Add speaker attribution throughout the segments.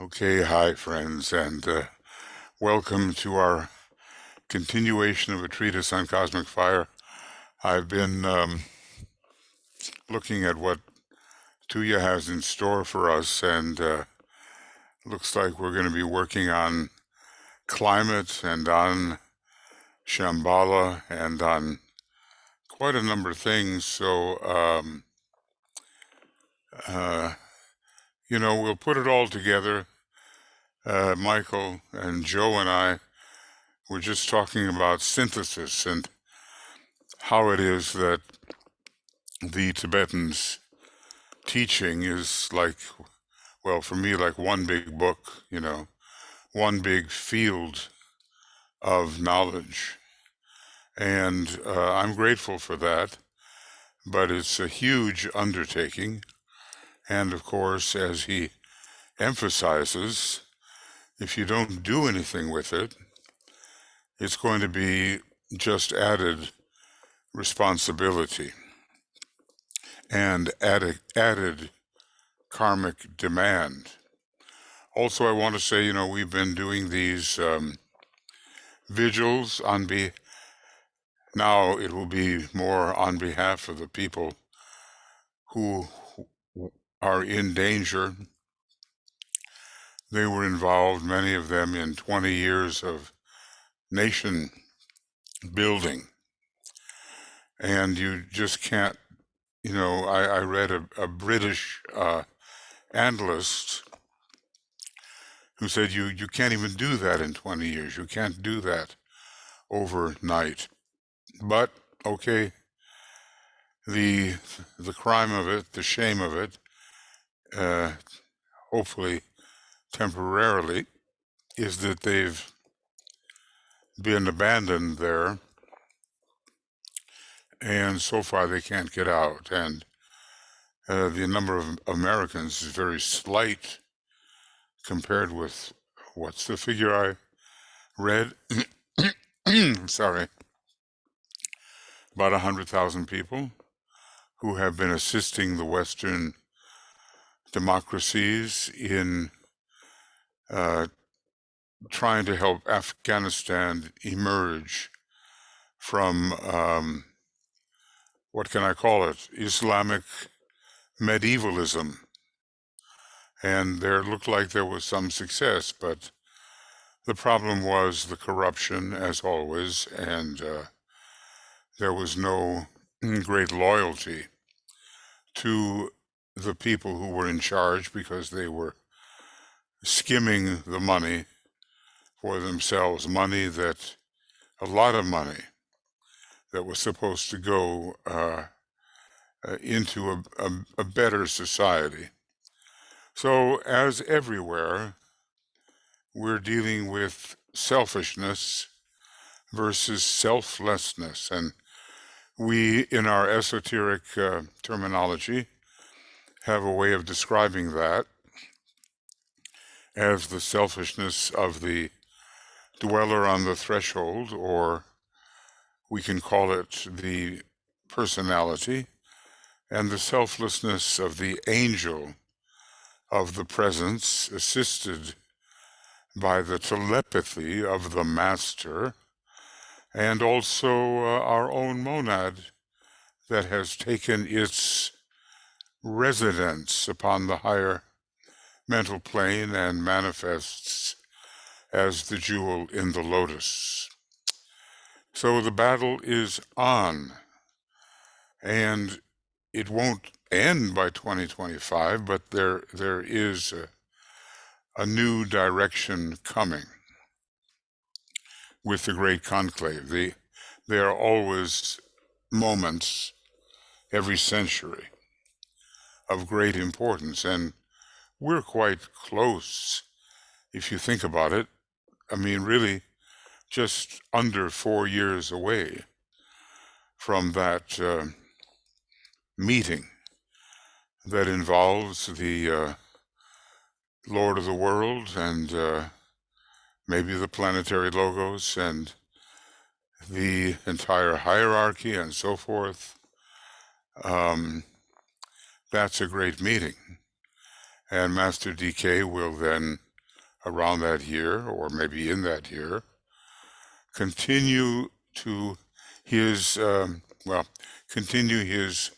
Speaker 1: Okay, hi friends, and welcome to our continuation of a treatise on cosmic fire. I've been looking at what Tuya has in store for us, and looks like we're going to be working on climate and on Shambhala and on quite a number of things. So, we'll put it all together. Michael and Joe and I were just talking about synthesis and how it is that the Tibetans' teaching is like, well, for me, like one big book, one big field of knowledge. And I'm grateful for that, but it's a huge undertaking. And of course, as he emphasizes, if you don't do anything with it, it's going to be just added responsibility and added karmic demand. Also, I want to say, we've been doing these vigils now it will be more on behalf of the people who are in danger. They were involved, many of them, in 20 years of nation building. And you just can't, I read a British analyst who said you can't even do that in 20 years. You can't do that overnight. But, okay, the crime of it, the shame of it, hopefully temporarily, is that they've been abandoned there, and so far they can't get out. And the number of Americans is very slight compared with, what's the figure I read? Sorry. About 100,000 people who have been assisting the Western democracies in trying to help Afghanistan emerge from, what can I call it, Islamic medievalism. And there looked like there was some success, but the problem was the corruption, as always, and there was no great loyalty to the people who were in charge because they were skimming the money for themselves, a lot of money that was supposed to go into a better society. So, as everywhere, we're dealing with selfishness versus selflessness. And we, in our esoteric terminology, have a way of describing that as the selfishness of the dweller on the threshold, or we can call it the personality, and the selflessness of the angel of the presence, assisted by the telepathy of the master, and also our own monad that has taken its residence upon the higher mental plane and manifests as the jewel in the lotus. So the battle is on, and it won't end by 2025, but there is a new direction coming with the Great Conclave. There are always moments every century of great importance, and we're quite close, if you think about it. I mean, really, just under 4 years away from that meeting that involves the Lord of the World and maybe the planetary logos and the entire hierarchy and so forth. That's a great meeting. And Master DK will then around that year, or maybe in that year, continue to his, continue his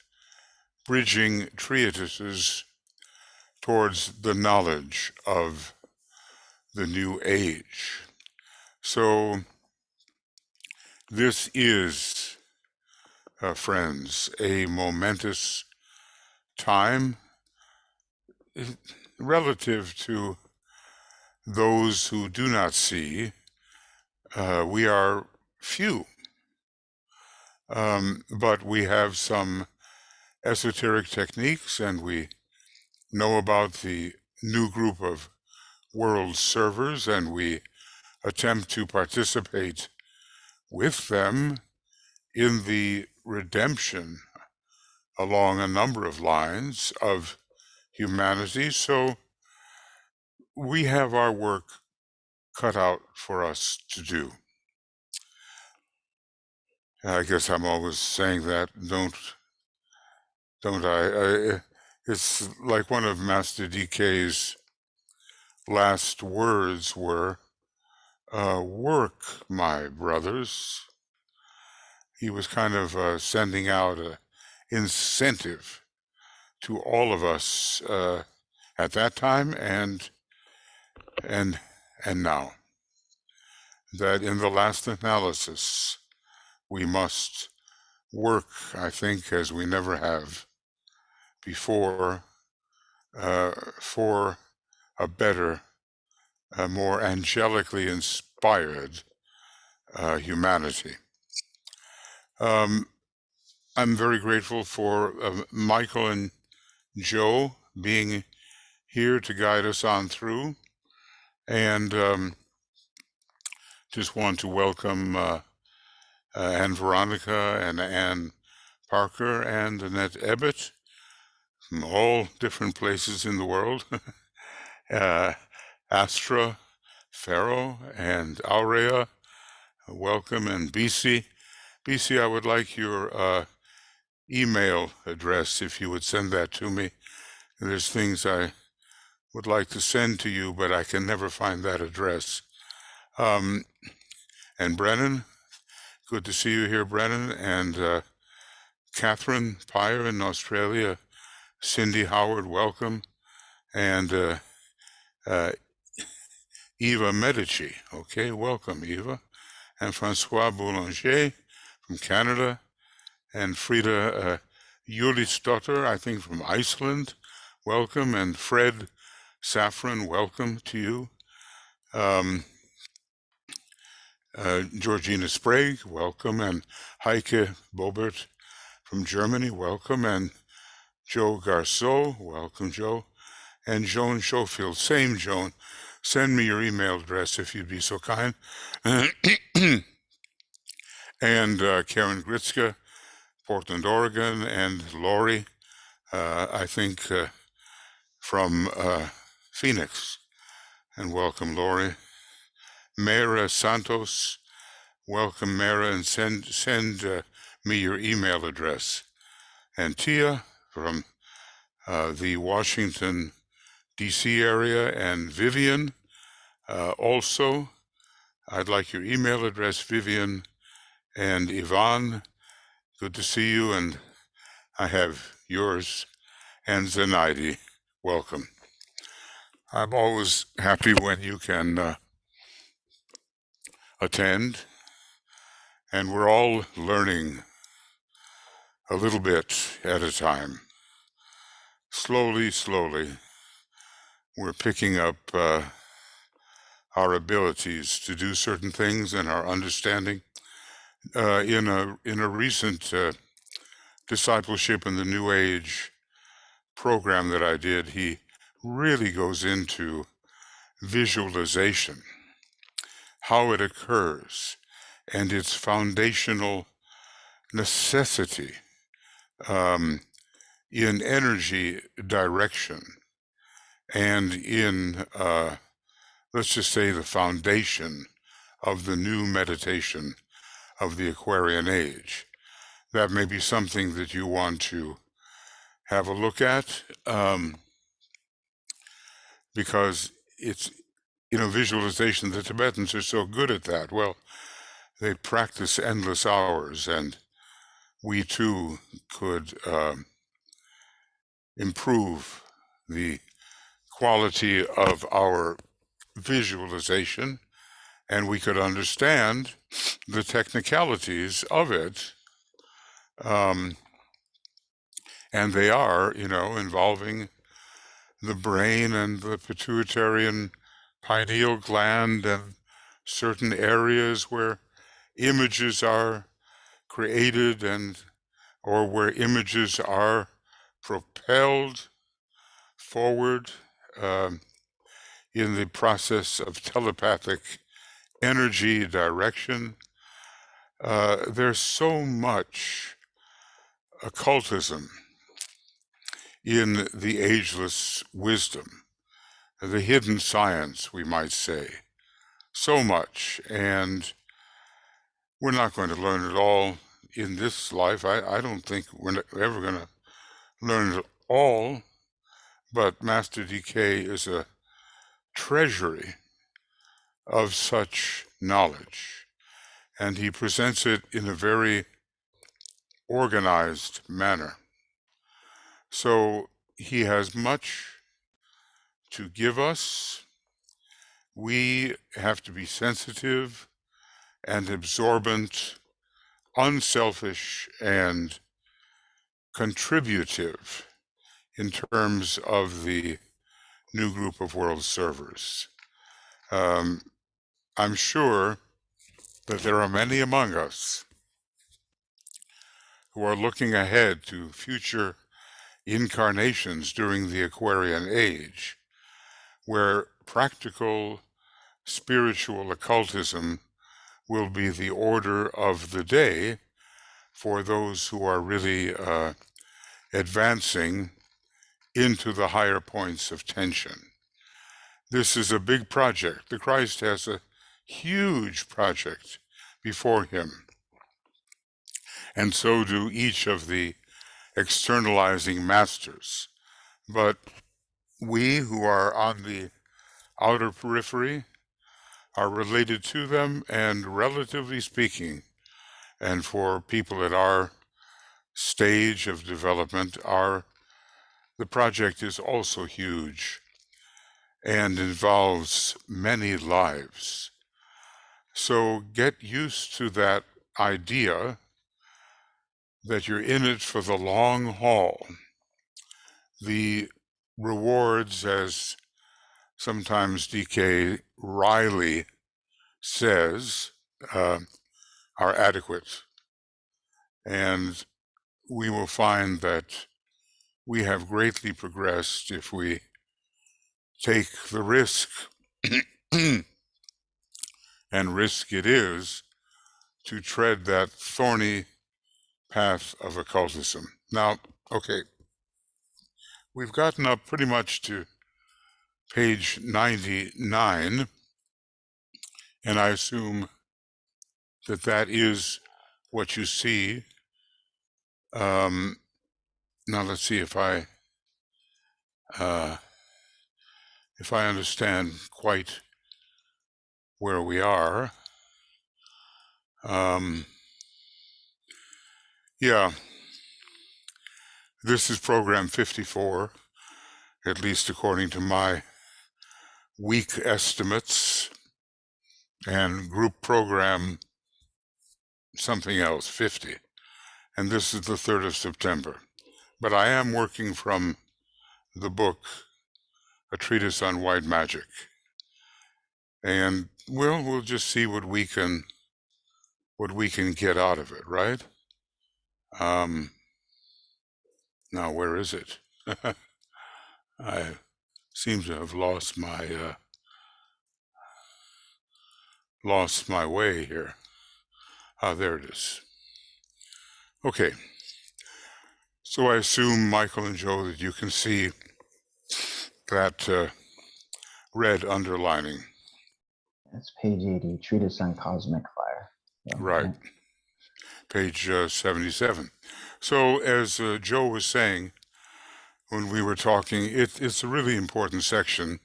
Speaker 1: bridging treatises towards the knowledge of the new age. So this is, friends, a momentous time relative to those who do not see. We are few, but we have some esoteric techniques, and we know about the new group of world servers, and we attempt to participate with them in the redemption along a number of lines of humanity. So we have our work cut out for us to do. I guess I'm always saying that, don't I? It's like one of Master DK's last words were, work, my brothers. He was kind of sending out an incentive to all of us at that time and now, that in the last analysis we must work, I think, as we never have before, for a better, more angelically inspired humanity. I'm very grateful for Michael and Joe being here to guide us on through, and just want to welcome Anne Veronica and Anne Parker and Annette Ebbett from all different places in the world. Astra, Pharaoh, and Aurea, welcome, and BC. BC, I would like your email address if you would send that to me. There's things I would like to send to you, but I can never find that address. And Brennan, good to see you here, Brennan, and Catherine Pyer in Australia, Cindy Howard, welcome, and Eva Medici, okay, welcome, Eva, and Francois Boulanger from Canada, and Frida Julisdotter, I think from Iceland, welcome, and Fred Safran, welcome to you. Georgina Sprague, welcome, and Heike Bobert from Germany, welcome, and Joe Garceau, welcome, Joe, and Joan Schofield, same Joan, send me your email address if you'd be so kind, and Karen Gritzka, Portland, Oregon, and Lori, I think, from Phoenix, and welcome, Lori. Mara Santos, welcome, Mara, and send me your email address. And Tia from the Washington, D.C. area, and Vivian, also, I'd like your email address, Vivian, and Yvonne, good to see you, and I have yours, and Zenaidi, welcome. I'm always happy when you can attend, and we're all learning a little bit at a time. Slowly, we're picking up our abilities to do certain things and our understanding. In a recent discipleship in the New Age program that I did, he really goes into visualization, how it occurs, and its foundational necessity in energy direction and in, let's just say, the foundation of the new meditation of the Aquarian age. That may be something that you want to have a look at, because visualization. The Tibetans are so good at that. Well, they practice endless hours, and we too could improve the quality of our visualization, and we could understand the technicalities of it. And they are, involving the brain and the pituitary and pineal gland and certain areas where images are created or where images are propelled forward in the process of telepathic energy direction. There's so much occultism in the ageless wisdom, the hidden science, we might say. So much, and we're not going to learn it all in this life. I don't think we're ever going to learn it all, but Master DK is a treasury of such knowledge, and he presents it in a very organized manner. So he has much to give us. We have to be sensitive and absorbent, unselfish and contributive in terms of the new group of world servers. I'm sure that there are many among us who are looking ahead to future incarnations during the Aquarian age, where practical spiritual occultism will be the order of the day for those who are really advancing into the higher points of tension. This is a big project. The Christ has a huge project before him, and so do each of the externalizing masters. But we who are on the outer periphery are related to them, and relatively speaking, and for people at our stage of development, the project is also huge and involves many lives. So get used to that idea that you're in it for the long haul. The rewards, as sometimes DK Riley says, are adequate. And we will find that we have greatly progressed if we take the risk, and risk it is, to tread that thorny path of occultism. Now, okay, we've gotten up pretty much to page 99, and I assume that that is what you see. Now let's see if I understand quite where we are. Yeah, this is program 54, at least according to my week estimates, and group program something else, 50. And this is the 3rd of September. But I am working from the book, A Treatise on White Magic. And we'll just see what we can get out of it, right? Now, where is it? I seem to have lost my way here. There it is. Okay. So I assume, Michael and Joe, that you can see that red underlining.
Speaker 2: That's page 80, Treatise on Cosmic Fire. So,
Speaker 1: right. Page 77. So as Joe was saying when we were talking, it's a really important section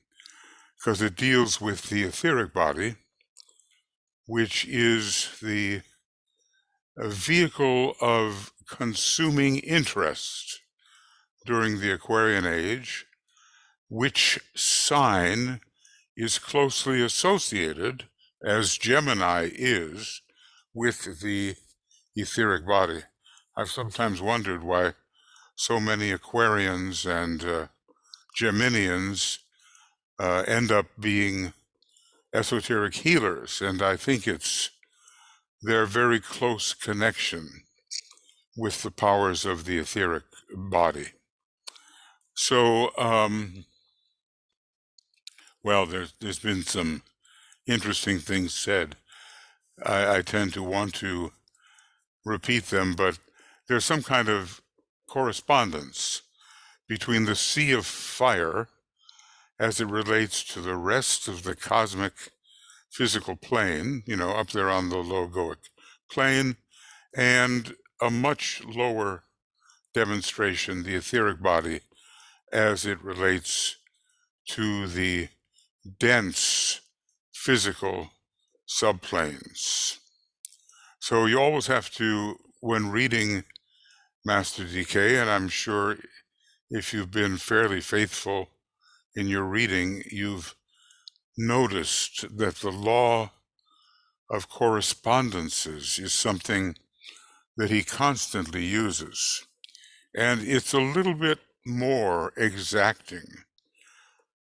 Speaker 1: because it deals with the etheric body, which is the vehicle of consuming interest during the Aquarian age, which sign is closely associated, as Gemini is, with the etheric body. I've sometimes wondered why so many Aquarians and Geminians end up being esoteric healers, and I think it's their very close connection with the powers of the etheric body. So, well, there's been some interesting things said. I tend to want to repeat them, but there's some kind of correspondence between the sea of fire as it relates to the rest of the cosmic physical plane, up there on the logoic plane, and a much lower demonstration, the etheric body, as it relates to the dense physical subplanes. So you always have to, when reading Master DK, and I'm sure if you've been fairly faithful in your reading, you've noticed that the law of correspondences is something that he constantly uses. And it's a little bit more exacting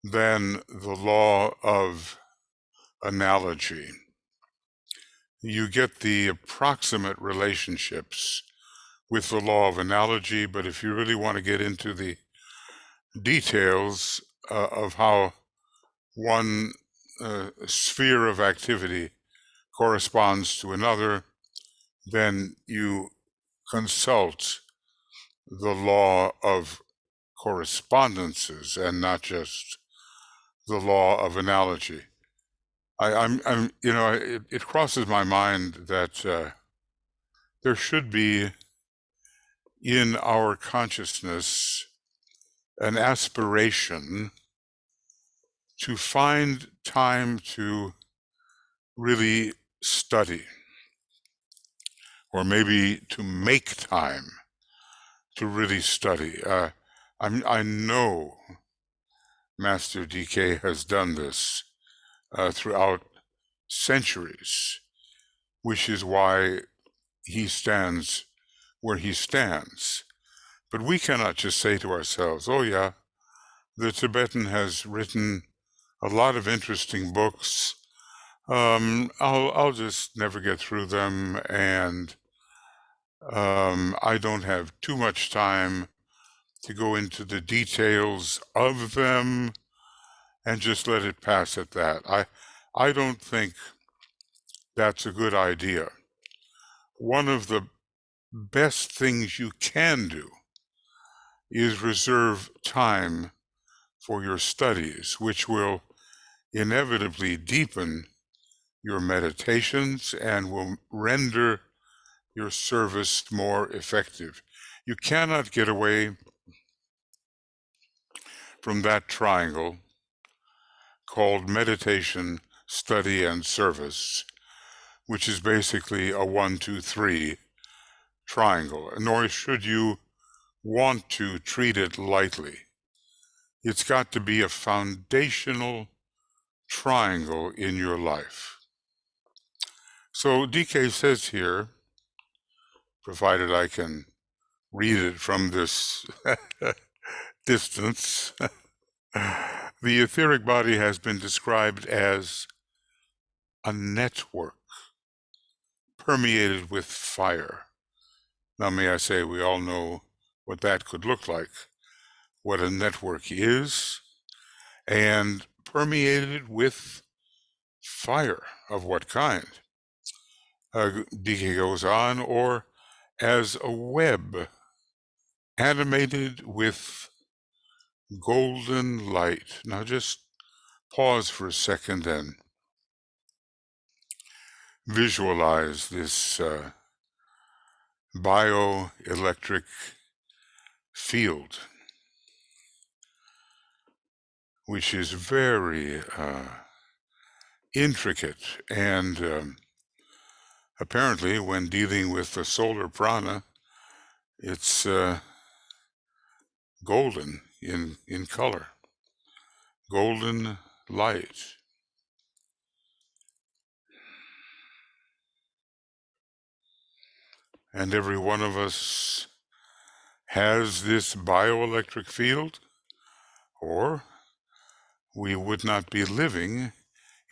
Speaker 1: than the law of analogy. You get the approximate relationships with the law of analogy, but if you really want to get into the details of how one sphere of activity corresponds to another, then you consult the law of correspondences and not just the law of analogy. It crosses my mind that there should be in our consciousness an aspiration to find time to really study, or maybe to make time to really study. I know Master DK has done this throughout centuries, which is why he stands where he stands. But we cannot just say to ourselves, oh yeah, the Tibetan has written a lot of interesting books. I'll just never get through them, and I don't have too much time to go into the details of them, and just let it pass at that. I don't think that's a good idea. One of the best things you can do is reserve time for your studies, which will inevitably deepen your meditations and will render your service more effective. You cannot get away from that triangle called meditation, study, and service, which is basically a 1, 2, 3 triangle, nor should you want to treat it lightly. It's got to be a foundational triangle in your life. So DK says here, provided I can read it from this distance, the etheric body has been described as a network permeated with fire. Now, may I say, we all know what that could look like, what a network is, and permeated with fire of what kind? DK goes on, or as a web animated with golden light. Now just pause for a second and visualize this bioelectric field which is very intricate, and apparently when dealing with the solar prana, it's golden in color, golden light. And every one of us has this bioelectric field, or we would not be living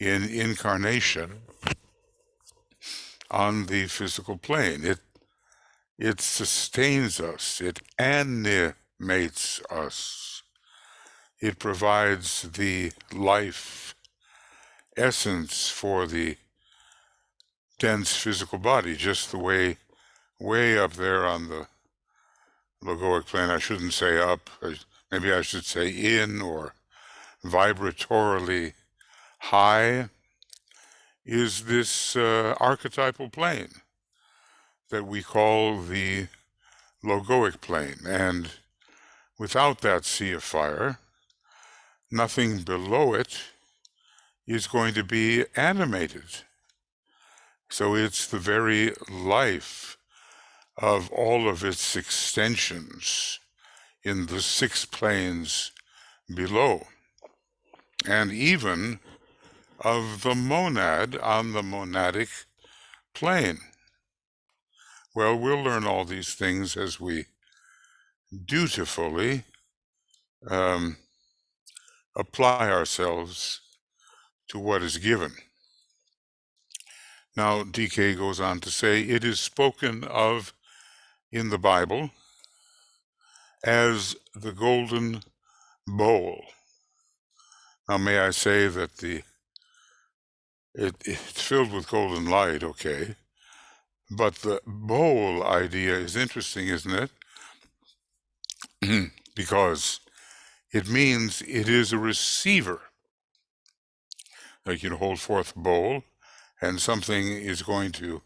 Speaker 1: in incarnation on the physical plane. It sustains us, it animates us, it provides the life essence for the dense physical body, just the way up there on the logoic plane. I shouldn't say up, maybe I should say in, or vibratorily high, is this archetypal plane that we call the logoic plane. And without that sea of fire, nothing below it is going to be animated. So it's the very life of all of its extensions in the 6 planes below, and even of the monad on the monadic plane. Well, we'll learn all these things as we dutifully apply ourselves to what is given. Now, DK goes on to say, it is spoken of in the Bible as the golden bowl. Now, may I say that it's filled with golden light, okay, but the bowl idea is interesting, isn't it? Because it means it is a receiver. Like you hold forth a bowl, and something is going to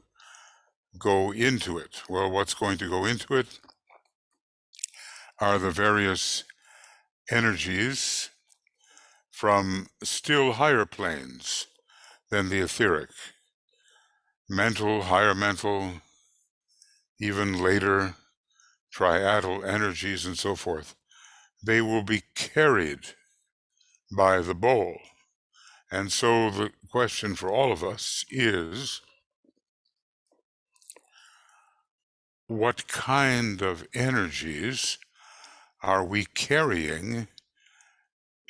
Speaker 1: go into it. Well, what's going to go into it are the various energies from still higher planes than the etheric, mental, higher mental, even later triadal energies and so forth. They will be carried by the bowl. And so the question for all of us is, what kind of energies are we carrying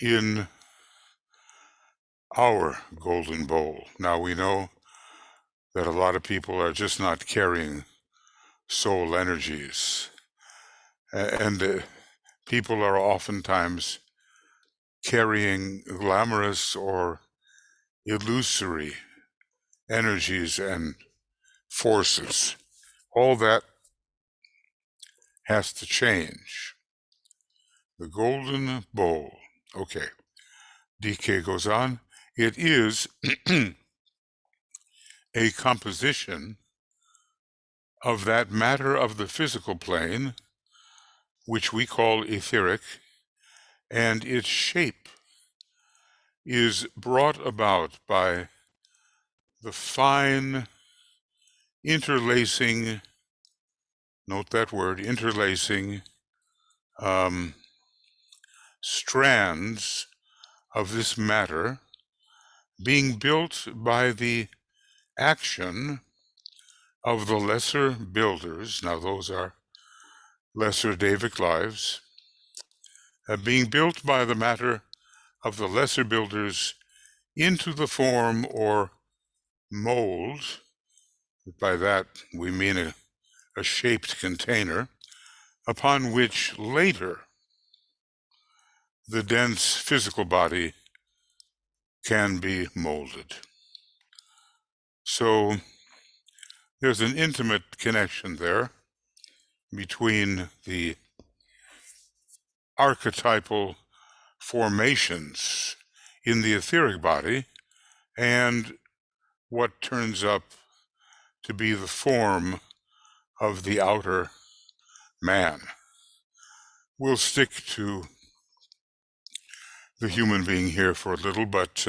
Speaker 1: in our golden bowl? Now, we know that a lot of people are just not carrying soul energies, and people are oftentimes carrying glamorous or illusory energies and forces. All that has to change. The golden bowl. Okay. DK goes on. It is a composition of that matter of the physical plane, which we call etheric, and its shape is brought about by the fine interlacing, note that word, interlacing strands of this matter being built by the action of the lesser builders. Now those are lesser Davic lives, being built by the matter of the lesser builders into the form or mold. By that we mean a shaped container upon which later the dense physical body can be molded. So there's an intimate connection there between the archetypal formations in the etheric body and what turns up to be the form of the outer man. We'll stick to the human being here for a little, but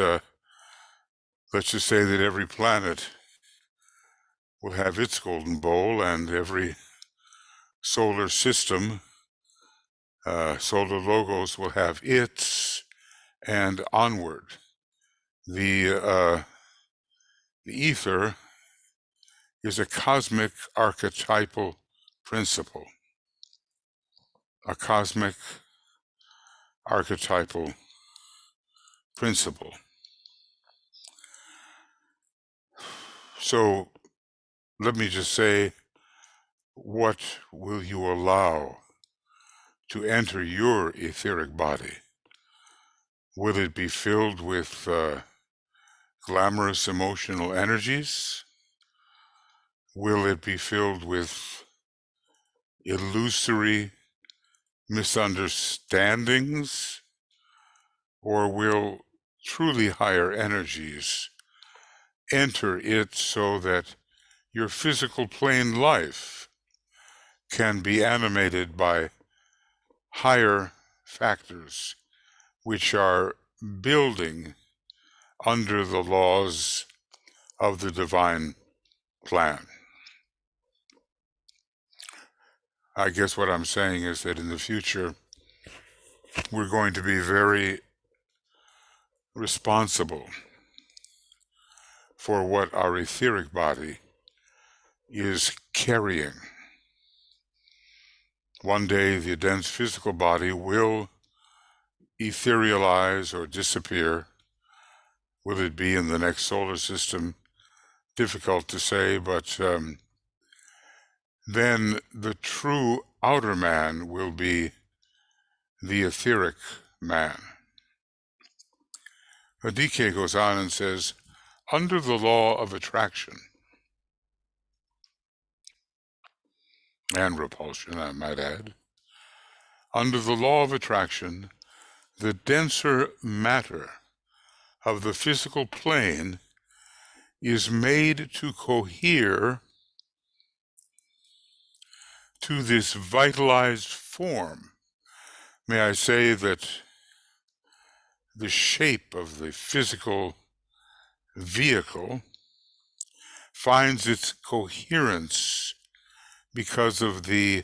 Speaker 1: let's just say that every planet will have its golden bowl, and every solar system, solar logos, will have its, and onward. The ether is a cosmic archetypal principle. A cosmic archetypal principle. So let me just say, what will you allow to enter your etheric body? Will it be filled with glamorous emotional energies? Will it be filled with illusory misunderstandings? Or will truly higher energies enter it so that your physical plane life can be animated by higher factors which are building under the laws of the divine plan? I guess what I'm saying is that in the future, we're going to be very responsible for what our etheric body is carrying. One day, the dense physical body will etherealize or disappear. Will it be in the next solar system? Difficult to say, but then the true outer man will be the etheric man. DK goes on and says, under the law of attraction and repulsion, I might add, under the law of attraction, the denser matter of the physical plane is made to cohere to this vitalized form. May I say that the shape of the physical vehicle finds its coherence because of the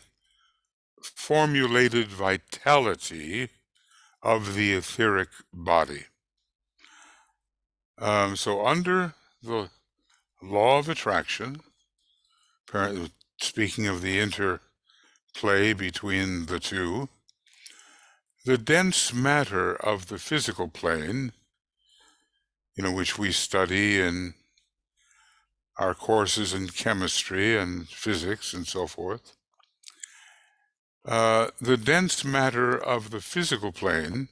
Speaker 1: formulated vitality of the etheric body. So under the law of attraction, speaking of the interplay between the two, the dense matter of the physical plane, which we study in our courses in chemistry and physics and so forth, the dense matter of the physical plane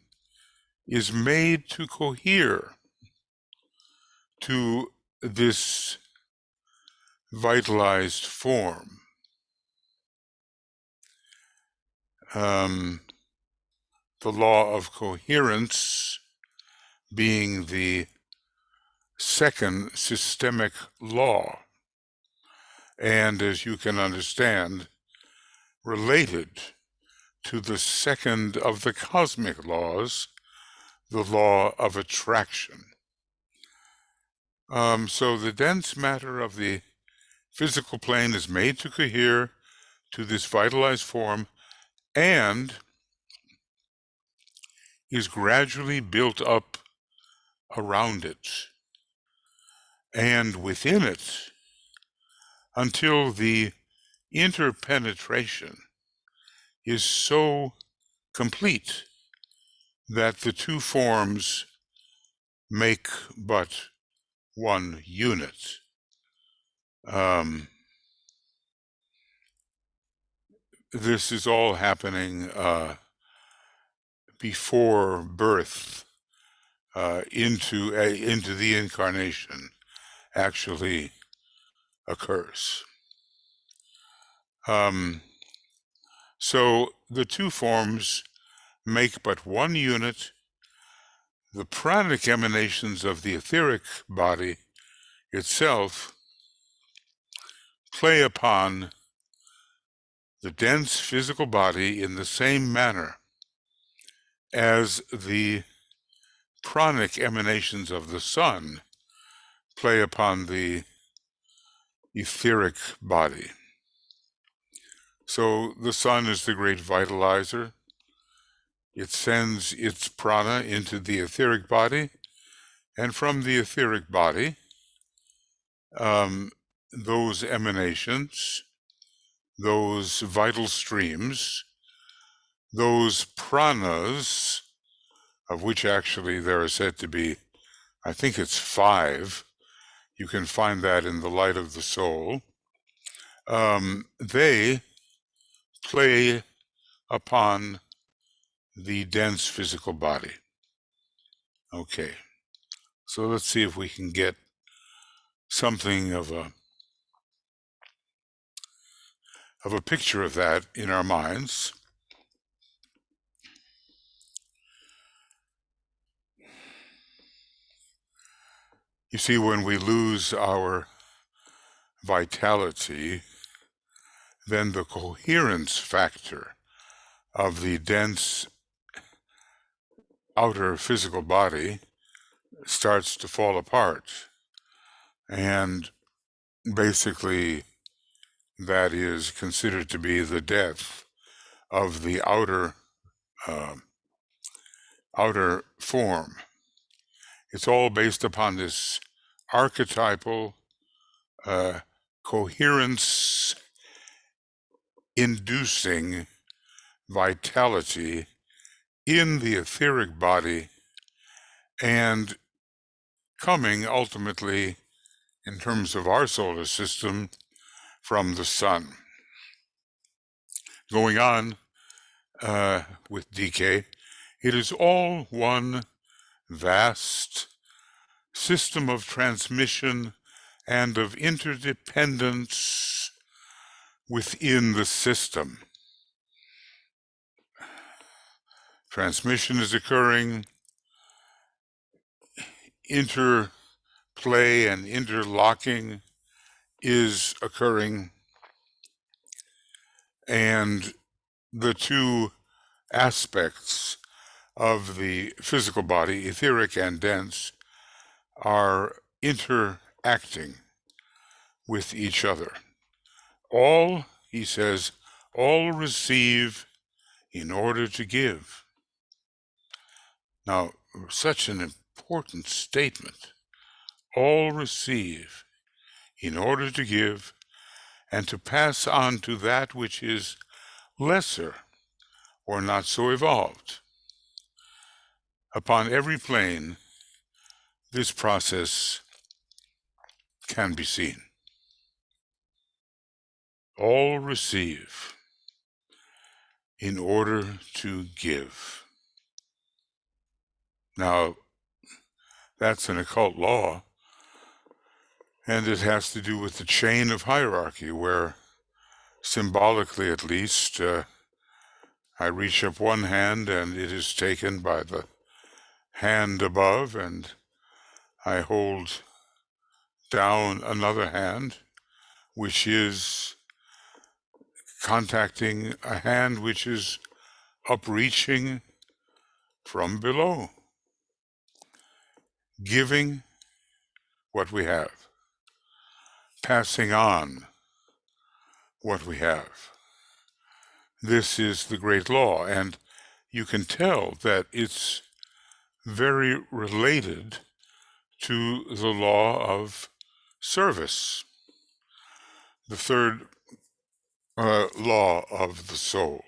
Speaker 1: is made to cohere to this vitalized form. The law of coherence being the second systemic law, and as you can understand, related to the second of the cosmic laws, the law of attraction. So the dense matter of the physical plane is made to cohere to this vitalized form and is gradually built up around it and within it until the interpenetration is so complete that the two forms make but one unit. This is all happening before birth into the incarnation actually occurs. So the two forms make but one unit. The pranic emanations of the etheric body itself play upon the dense physical body in the same manner as the pranic emanations of the sun play upon the etheric body. So the sun is the great vitalizer. It sends its prana into the etheric body, and from the etheric body, those emanations, those vital streams, those pranas, of which actually there are said to be, I think it's 5, you can find that in the Light of the Soul, they play upon the dense physical body. Okay, so let's see if we can get something of a picture of that in our minds. You see, when we lose our vitality, then the coherence factor of the dense outer physical body starts to fall apart. And basically, that is considered to be the death of the outer form. It's all based upon this archetypal coherence inducing vitality in the etheric body, and coming ultimately, in terms of our solar system, from the sun. Going on with DK, it is all one vast system of transmission and of interdependence within the system. Transmission is occurring, interplay and interlocking is occurring, and the two aspects of the physical body, etheric and dense, are interacting with each other. All, he says, all receive in order to give. Now, such an important statement. All receive in order to give and to pass on to that which is lesser or not so evolved. Upon every plane, this process can be seen. All receive in order to give. Now, that's an occult law, and it has to do with the chain of hierarchy, where symbolically at least, I reach up one hand and it is taken by the hand above, and I hold down another hand, which is contacting a hand which is upreaching from below, giving what we have, passing on what we have. This is the great law, and you can tell that it's very related to the law of service, the third law of the soul.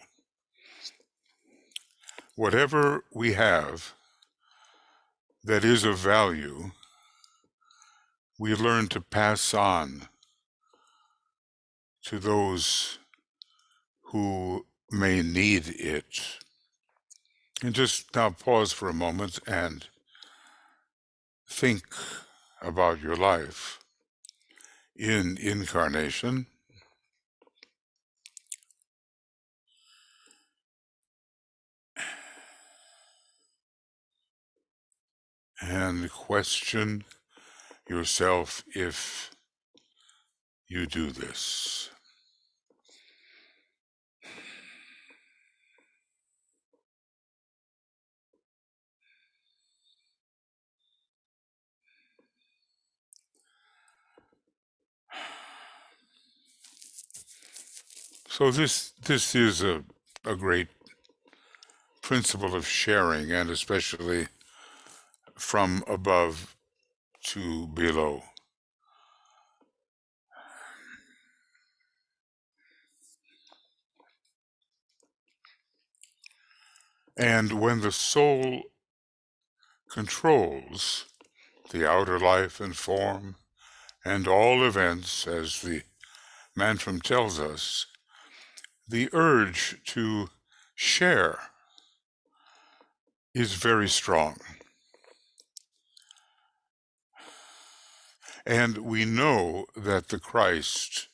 Speaker 1: Whatever we have that is of value, we learn to pass on to those who may need it. And just now pause for a moment and think about your life in incarnation. And question yourself if you do this. So this is a great principle of sharing, and especially from above to below. And when the soul controls the outer life and form and all events, as the Mantram tells us, the urge to share is very strong. And we know that the Christ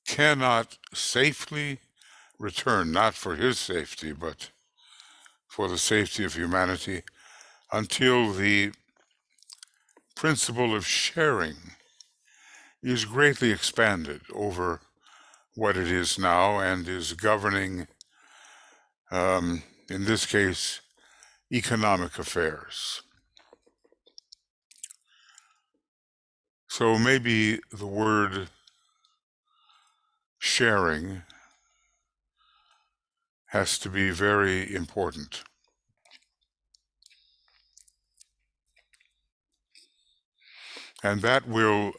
Speaker 1: cannot safely return, not for his safety, but for the safety of humanity, until the principle of sharing is greatly expanded over what it is now and is governing, in this case, economic affairs. So maybe the word sharing has to be very important. And that will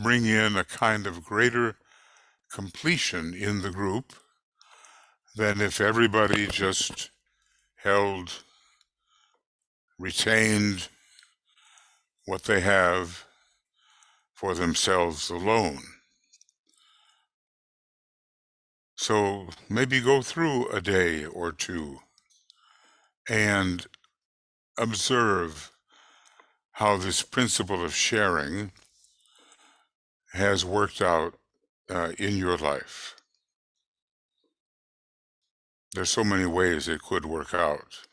Speaker 1: bring in a kind of greater completion in the group than if everybody just held, retained what they have for themselves alone. So maybe go through a day or two and observe how this principle of sharing has worked out in your life. There's so many ways it could work out.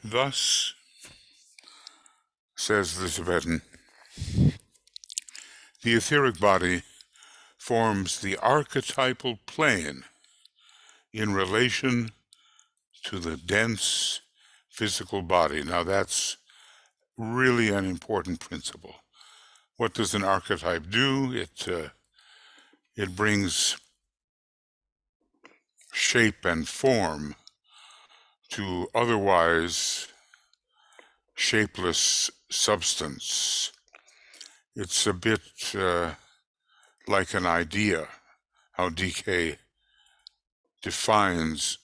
Speaker 1: Thus, says the Tibetan, the etheric body forms the archetypal plane in relation to the dense physical body. Now that's really an important principle. What does an archetype do? It brings shape and form to otherwise shapeless substance. It's a bit like an idea, how DK defines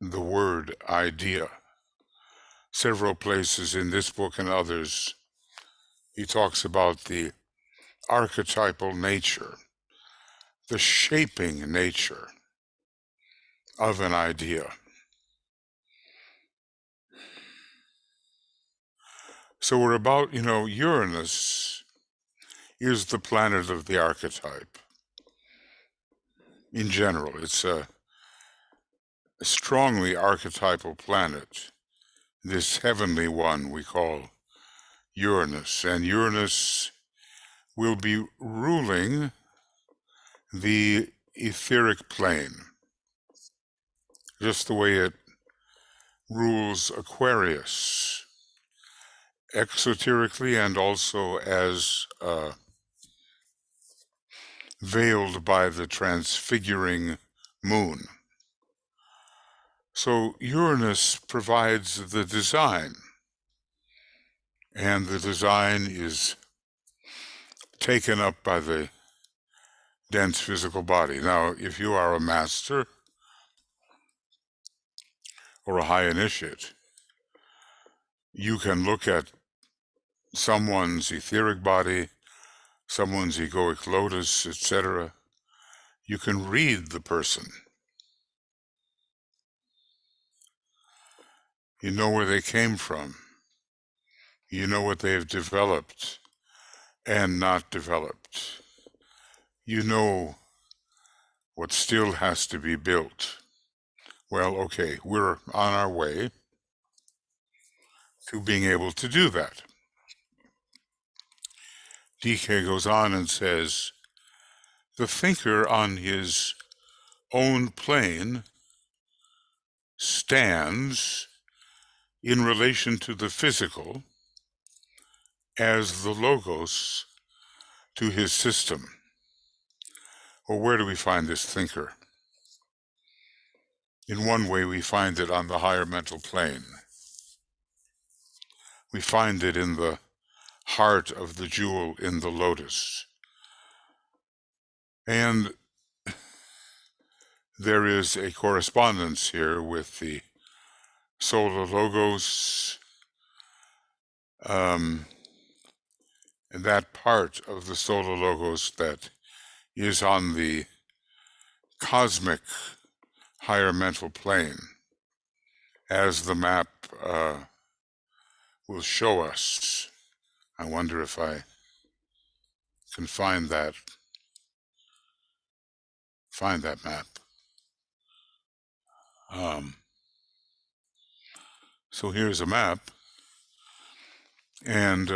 Speaker 1: the word idea. Several places in this book and others, he talks about the archetypal nature, the shaping nature of an idea. So we're about, Uranus is the planet of the archetype. In general, it's a strongly archetypal planet, this heavenly one we call Uranus. And Uranus will be ruling the etheric plane, just the way it rules Aquarius, exoterically and also as veiled by the transfiguring moon. So Uranus provides the design, and the design is taken up by the dense physical body. Now, if you are a master or a high initiate, you can look at someone's etheric body, someone's egoic lotus, etc. You can read the person. You know where they came from. You know what they've developed and not developed. You know what still has to be built. Well, okay, we're on our way to being able to do that. DK goes on and says, the thinker on his own plane stands in relation to the physical as the logos to his system. Well, where do we find this thinker? In one way, we find it on the higher mental plane. We find it in the heart of the jewel in the lotus. And there is a correspondence here with the solar logos, and that part of the solar logos that is on the cosmic higher mental plane, as the map will show us. I wonder if I can find that map. So here's a map, and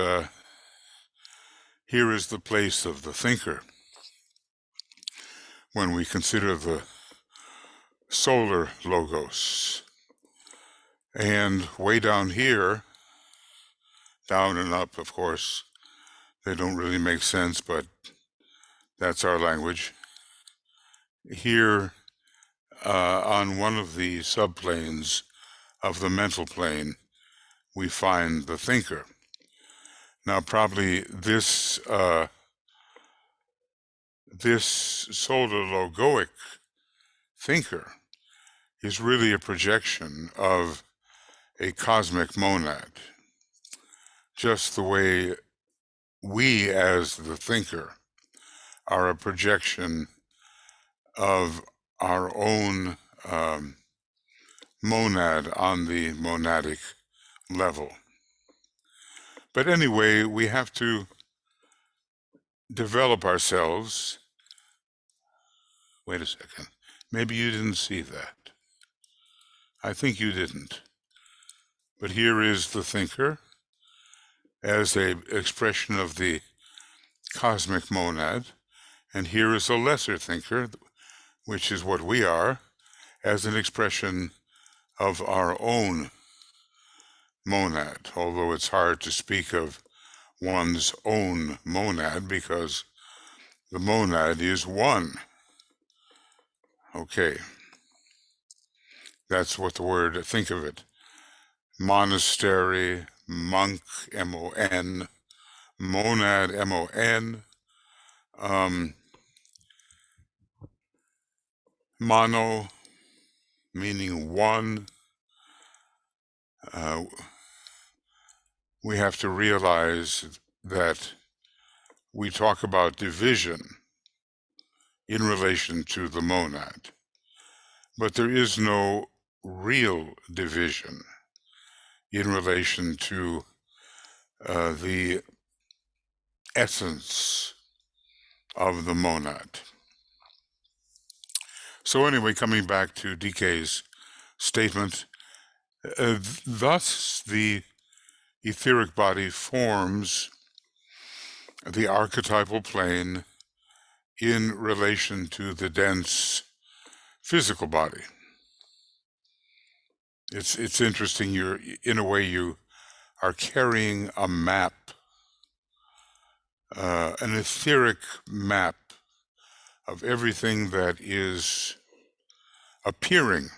Speaker 1: here is the place of the thinker. When we consider the solar logos, and way down here, down and up, of course, they don't really make sense, but that's our language. Here, on one of the subplanes of the mental plane, we find the thinker. Now, probably this solar logoic thinker is really a projection of a cosmic monad, just the way we as the thinker are a projection of our own monad on the monadic level. But anyway, we have to develop ourselves. Wait a second. Maybe you didn't see that. I think you didn't. But here is the thinker as an expression of the cosmic monad, and here is a lesser thinker, which is what we are, as an expression of our own monad, although it's hard to speak of one's own monad because the monad is one. Okay, that's what the word, think of it. Monastery, monk, M-O-N, monad, M-O-N, mono, meaning one. We have to realize that we talk about division in relation to the monad, but there is no real division in relation to the essence of the monad. So anyway, coming back to DK's statement, thus the etheric body forms the archetypal plane in relation to the dense physical body. It's interesting. In a way, you are carrying a map, an etheric map of everything that is appearing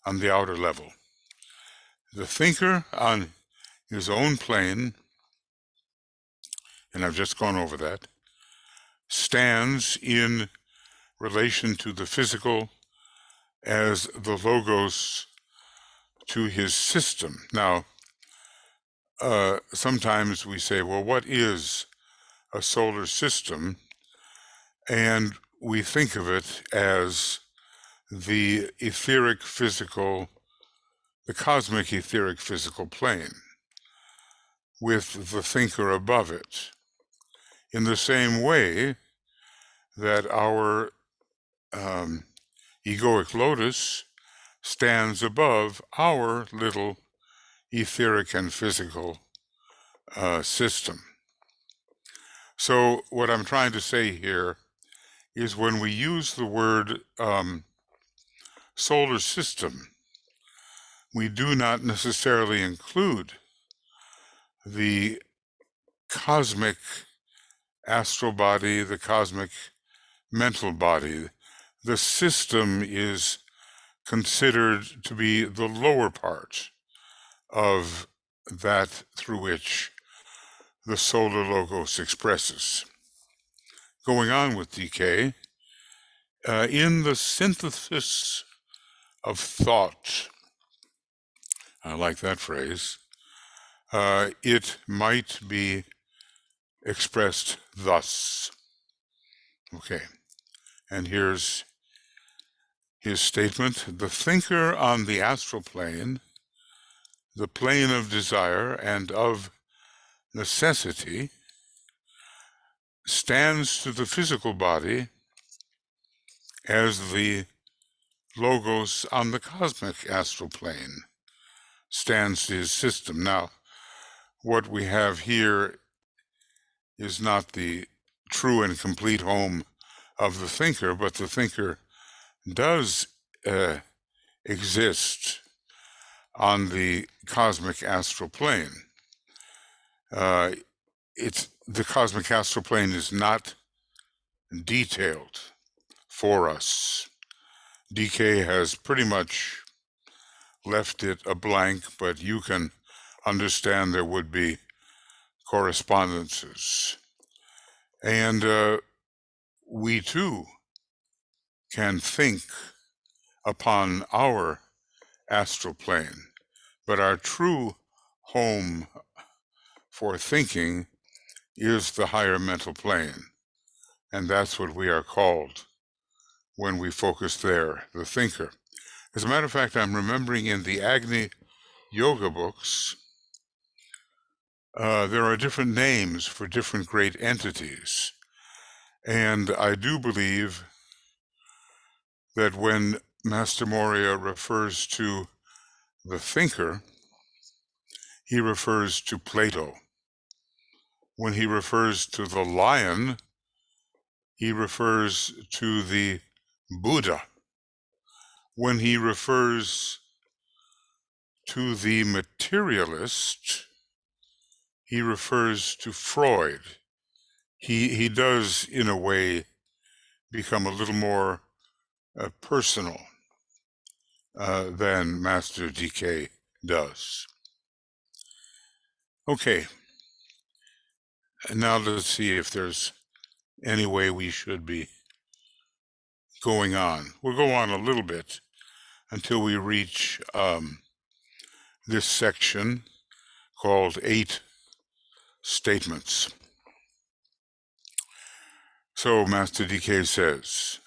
Speaker 1: on the outer level. The thinker on his own plane, and I've just gone over that, stands in relation to the physical as the logos to his system. Now, sometimes we say, well, what is a solar system? And we think of it as the etheric physical, the cosmic etheric physical plane, with the thinker above it, in the same way that our egoic lotus stands above our little etheric and physical system. So what I'm trying to say here is when we use the word solar system, we do not necessarily include the cosmic astral body, the cosmic mental body. The system is considered to be the lower part of that through which the solar logos expresses. Going on with DK, in the synthesis of thought, I like that phrase, it might be expressed thus. Okay, and here's his statement. The thinker on the astral plane, the plane of desire and of necessity, stands to the physical body as the logos on the cosmic astral plane stands to his system. Now, what we have here is not the true and complete home of the thinker, but the thinker does exist on the cosmic astral plane. The cosmic astral plane is not detailed for us. DK has pretty much left it a blank, but you can understand there would be correspondences. And we too can think upon our astral plane, but our true home for thinking is the higher mental plane, and that's what we are called when we focus there, the thinker. As a matter of fact, I'm remembering in the Agni Yoga books, there are different names for different great entities, and I do believe that when Master Moria refers to the thinker, he refers to Plato. When he refers to the lion, he refers to the Buddha. When he refers to the materialist, he refers to Freud. He does, in a way, become a little more personal than Master DK does. Okay, and now let's see if there's any way we should be going on. We'll go on a little bit until we reach this section called 8 Statements. So Master DK says,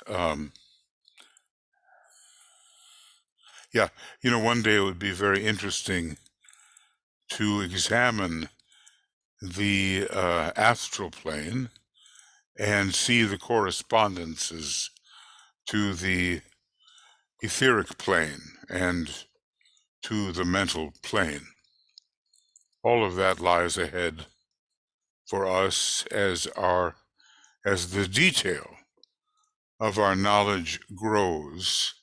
Speaker 1: one day it would be very interesting to examine the astral plane and see the correspondences to the etheric plane and to the mental plane. All of that lies ahead for us as the detail of our knowledge grows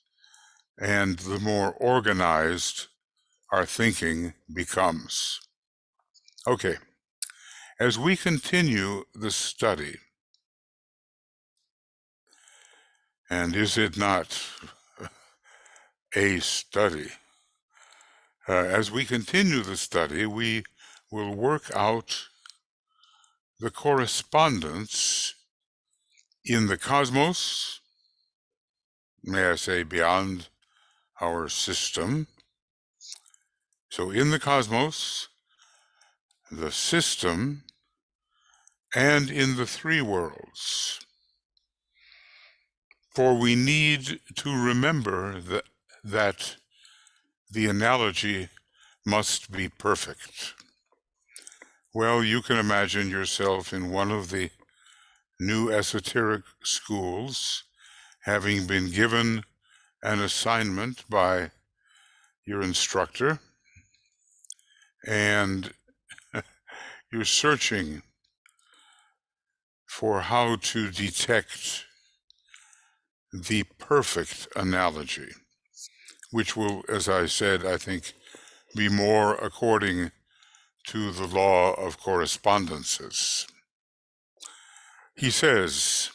Speaker 1: and the more organized our thinking becomes. Okay, as we continue the study, and is it not a study? As we continue the study, we will work out the correspondence in the cosmos, may I say beyond our system. So in the cosmos, the system, and in the 3 worlds. For we need to remember that the analogy must be perfect. Well, you can imagine yourself in one of the new esoteric schools, having been given an assignment by your instructor, and you're searching for how to detect the perfect analogy, which will, as I said, I think, be more according to the law of correspondences. He says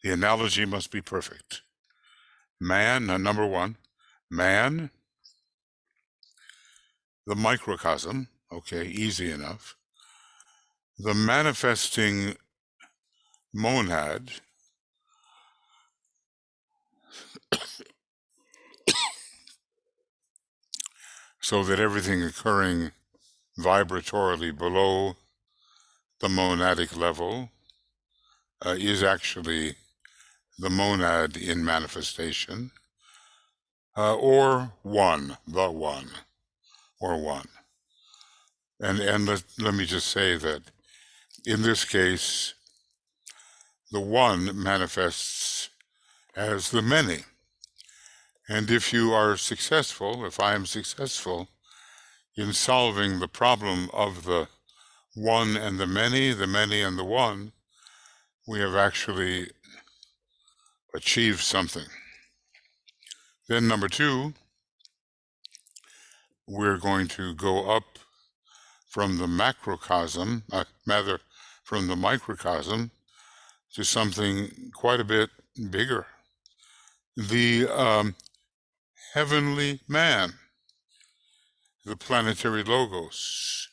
Speaker 1: the analogy must be perfect. Man, number one, man, the microcosm, okay, easy enough. The manifesting monad, so that everything occurring vibratorily below the monadic level is actually the monad in manifestation, or one, the one, or one. And let me just say that in this case, the one manifests as the many. And if you are successful, if I am successful in solving the problem of the one and the many and the one, we have actually achieved something. Then number two, we're going to go up from the macrocosm, rather from the microcosm, to something quite a bit bigger. The heavenly man, the planetary logos,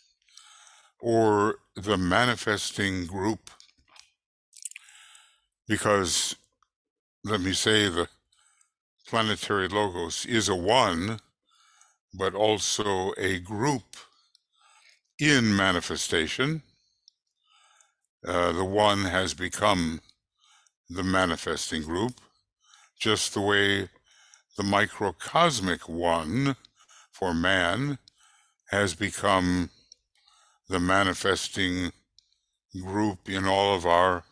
Speaker 1: or the manifesting group. Because, let me say, the planetary logos is a one, but also a group in manifestation. The one has become the manifesting group, just the way the microcosmic one for man has become the manifesting group in all of our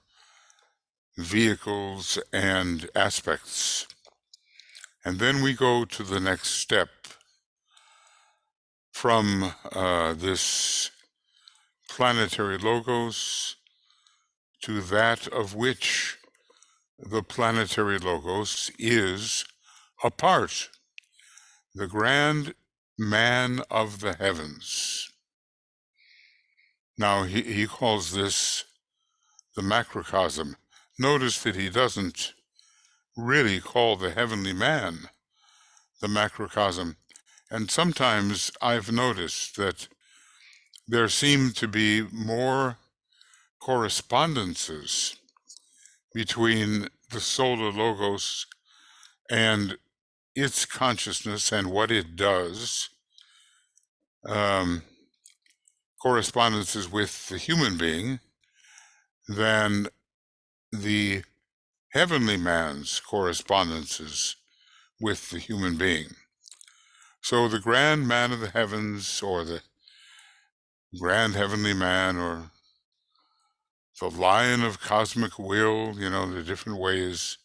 Speaker 1: vehicles and aspects. And then we go to the next step from this planetary logos to that of which the planetary logos is a part, the grand man of the heavens. Now, he calls this the macrocosm. Notice that he doesn't really call the heavenly man the macrocosm. And sometimes I've noticed that there seem to be more correspondences between the solar logos and its consciousness and what it does, correspondences with the human being, than the heavenly man's correspondences with the human being. So the grand man of the heavens, or the grand heavenly man, or the lion of cosmic will, you know, the different ways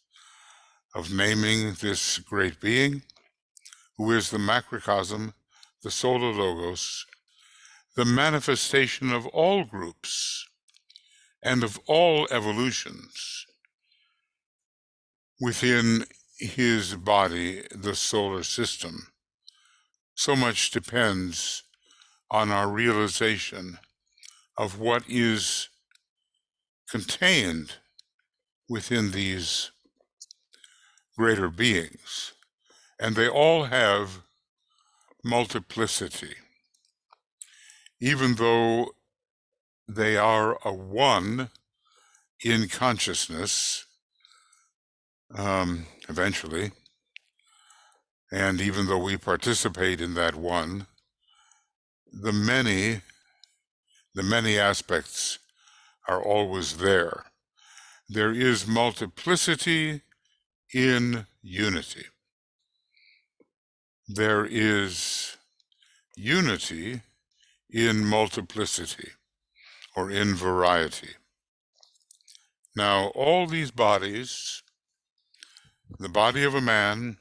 Speaker 1: of naming this great being, who is the macrocosm, the solar logos, the manifestation of all groups and of all evolutions within his body, the solar system. So much depends on our realization of what is contained within these greater beings. And they all have multiplicity. Even though they are a one in consciousness, eventually, and even though we participate in that one, the many aspects are always there. There is multiplicity in unity. There is unity in multiplicity, or in variety. Now, all these bodies, the body of a man,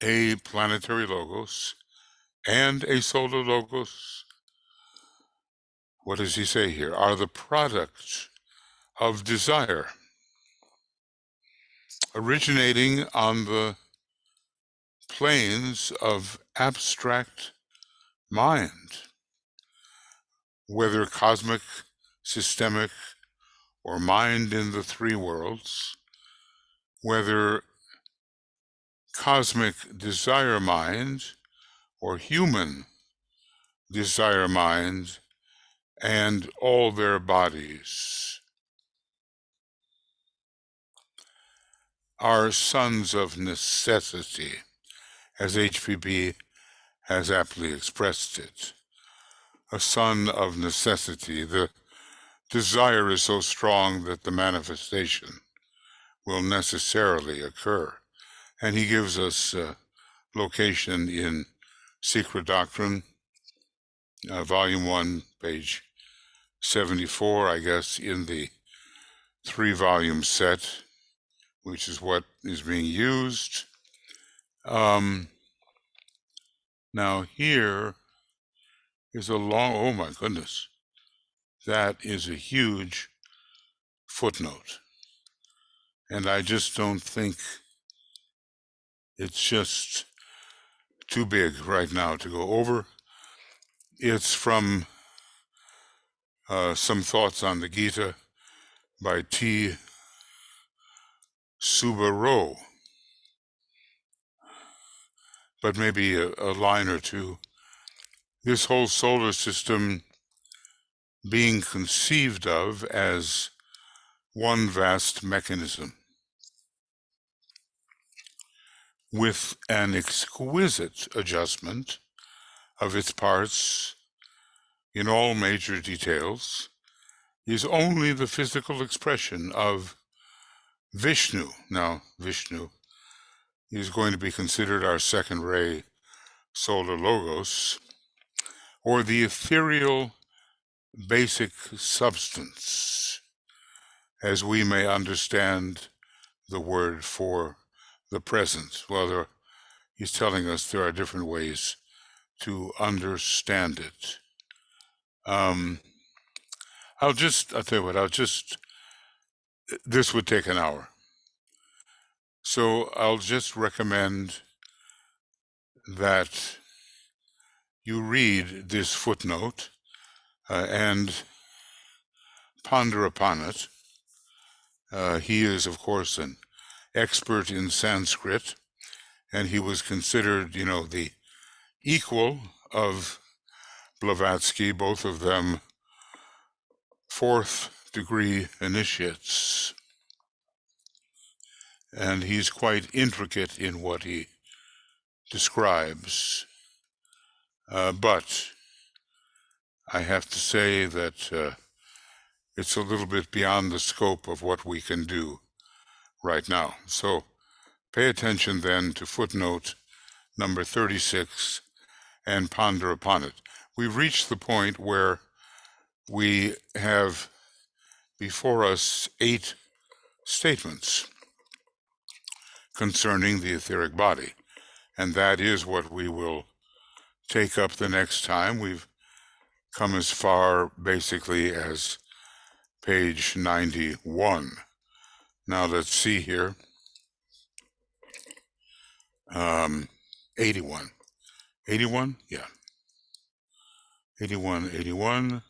Speaker 1: a planetary logos, and a solar logos, what does he say here, are the product of desire, originating on the planes of abstract mind, whether cosmic, systemic, or mind in the three worlds, whether cosmic desire mind or human desire mind, and all their bodies are sons of necessity, as HPB has aptly expressed it. A son of necessity. The desire is so strong that the manifestation will necessarily occur. And he gives us location in Secret Doctrine, Volume 1, page 74, I guess, in the 3-volume set, which is what is being used. Now here is a long, oh my goodness, that is a huge footnote. And I just don't think it's just too big right now to go over. It's from some thoughts on the Gita by T. Subaro, but maybe a line or two. This whole solar system being conceived of as one vast mechanism with an exquisite adjustment of its parts in all major details, is only the physical expression of Vishnu. Now, Vishnu is going to be considered our second ray solar logos, or the ethereal basic substance, as we may understand the word for the present. Well, he's telling us there are different ways to understand it. I'll tell you what, this would take an hour. So I'll just recommend that you read this footnote and ponder upon it. He is, of course, an expert in Sanskrit, and he was considered, the equal of Blavatsky, both of them 4th-degree initiates. And he's quite intricate in what he describes. But I have to say that it's a little bit beyond the scope of what we can do right now. So pay attention then to footnote number 36 and ponder upon it. We've reached the point where we have before us 8 statements concerning the etheric body, and that is what we will take up the next time. We've come as far basically as page 91. Now let's see here. 81. 81? Yeah. 81.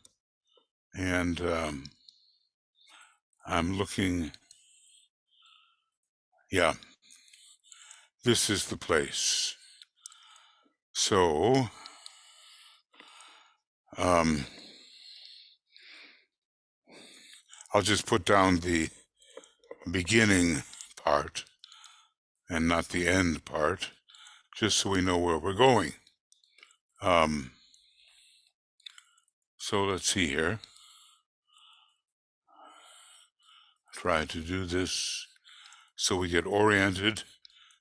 Speaker 1: And I'm looking. Yeah. This is the place. So, I'll just put down the beginning part and not the end part, just so we know where we're going. So let's see here. Try to do this so we get oriented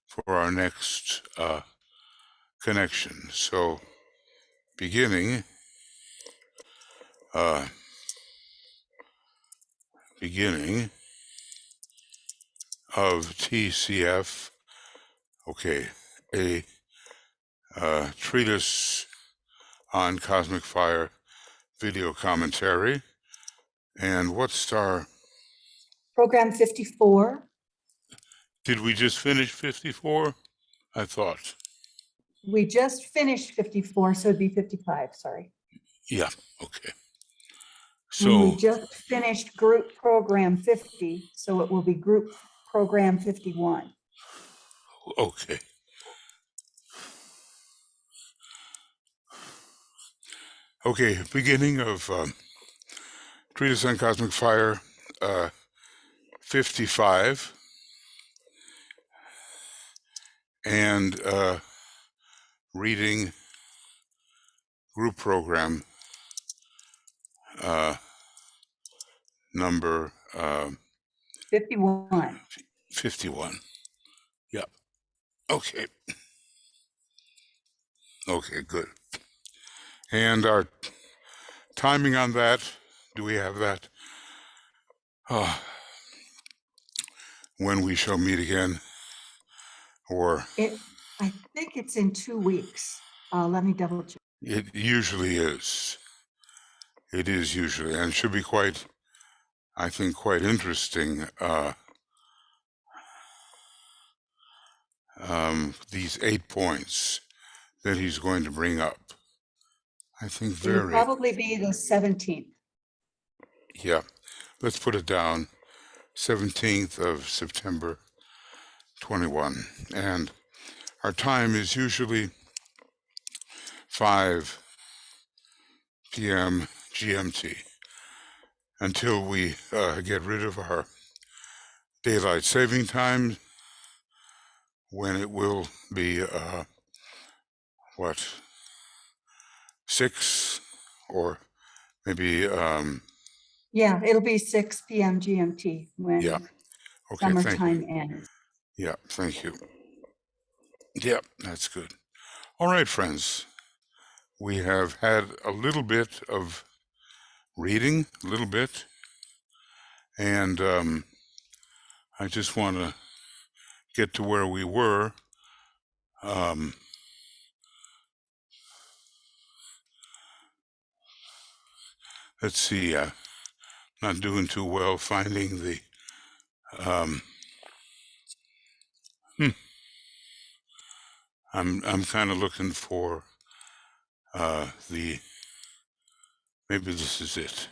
Speaker 1: for our next connection. So, beginning of TCF, okay, a Treatise on Cosmic Fire video commentary. And what's our...
Speaker 3: Program 54.
Speaker 1: Did we just finish 54? I thought.
Speaker 3: We just finished 54, so it'd be 55, sorry.
Speaker 1: Yeah, okay.
Speaker 3: And we
Speaker 1: So,
Speaker 3: just finished group program 50, so it will be group program 51.
Speaker 1: okay. Okay, beginning of Treatise on Cosmic Fire 55. And reading group program number
Speaker 3: 51.
Speaker 1: 51. Yeah. Okay. Okay, good. And our timing on that, do we have that? When we shall meet again? Or
Speaker 3: I think it's in 2 weeks. Let me double check.
Speaker 1: it usually is. It is usually, and should be quite, I think, quite interesting. These 8 points that he's going to bring up. I think
Speaker 3: It will
Speaker 1: very...
Speaker 3: probably be the 17th.
Speaker 1: Yeah, let's put it down. 17th of September 21. And our time is usually 5 p.m. GMT until we get rid of our daylight saving time, when it will be, 6 or maybe...
Speaker 3: Yeah, it'll be 6 p.m. GMT when
Speaker 1: Yeah. Okay, thank you.
Speaker 3: summertime ends.
Speaker 1: Yeah, thank you. Yeah, that's good. All right, friends. We have had a little bit of reading, a little bit, and I just want to get to where we were. Let's see, not doing too well finding the... I'm kind of looking for the... Maybe this is it.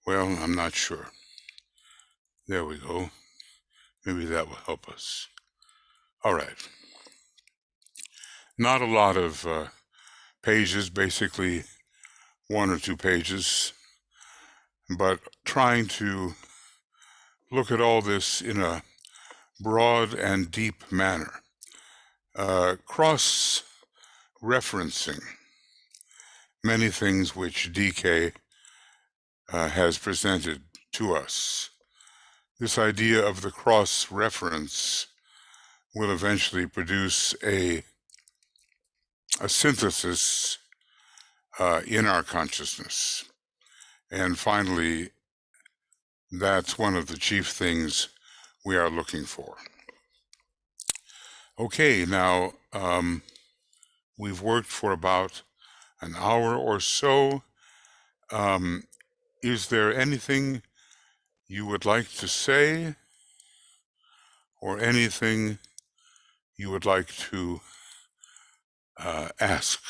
Speaker 1: Well, I'm not sure. There we go. Maybe that will help us. All right. Not a lot of pages, basically 1 or 2 pages, but trying to look at all this in a broad and deep manner, cross-referencing many things which DK has presented to us. This idea of the cross-reference will eventually produce a synthesis in our consciousness. And finally, that's one of the chief things we are looking for. Okay, now we've worked for about an hour or so. Is there anything you would like to say, or anything you would like to ask?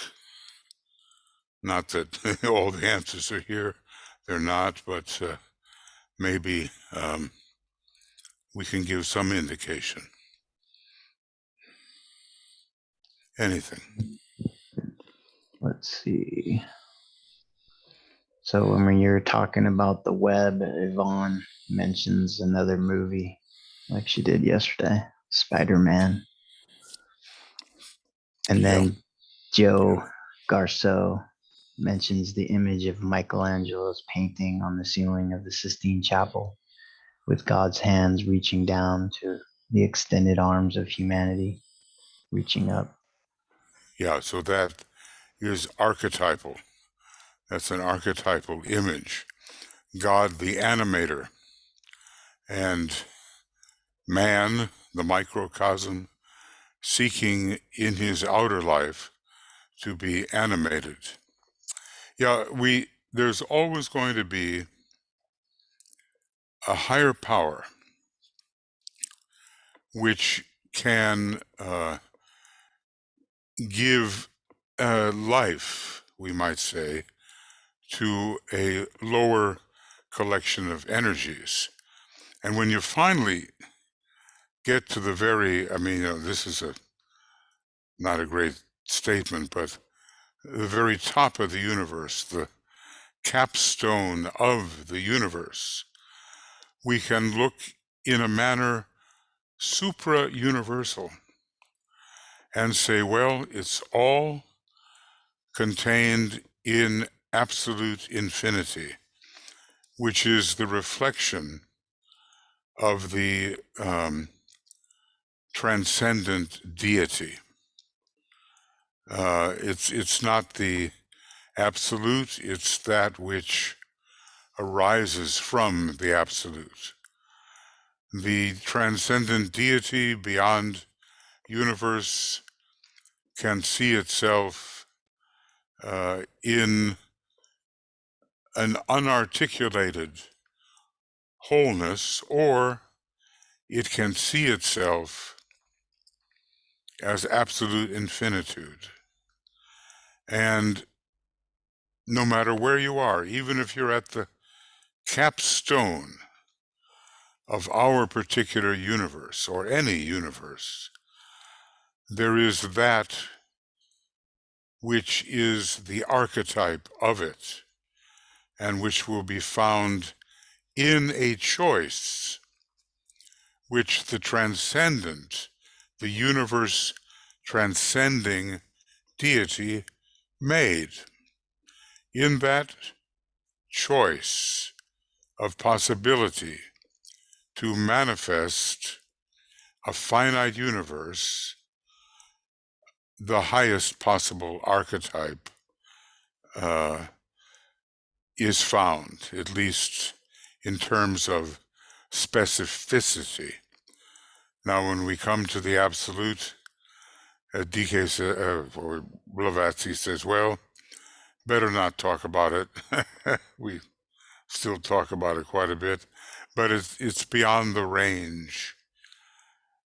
Speaker 1: Not that all the answers are here, they're not, but maybe we can give some indication. Anything.
Speaker 2: Let's see. So when you're talking about the web, Yvonne mentions another movie like she did yesterday, Spider-Man. And then Joe Garceau mentions the image of Michelangelo's painting on the ceiling of the Sistine Chapel, with God's hands reaching down to the extended arms of humanity, reaching up.
Speaker 1: Yeah, so that is archetypal. That's an archetypal image. God, the animator, and man, the microcosm, seeking in his outer life to be animated. Yeah, there's always going to be a higher power which can give life, we might say, to a lower collection of energies. And when you finally get to the very, I mean, this is not a great statement, but the very top of the universe, the capstone of the universe, we can look in a manner supra-universal and say, well, it's all contained in absolute infinity, which is the reflection of the transcendent deity. It's not the absolute, it's that which arises from the absolute. The transcendent deity beyond universe can see itself in an unarticulated wholeness, or it can see itself as absolute infinitude. And no matter where you are, even if you're at the capstone of our particular universe or any universe, there is that which is the archetype of it, and which will be found in a choice which the transcendent, the universe transcending deity made. In that choice of possibility to manifest a finite universe, the highest possible archetype is found, at least in terms of specificity. Now, when we come to the absolute, DK or Blavatsky says, well, better not talk about it. We still talk about it quite a bit, but it's beyond the range,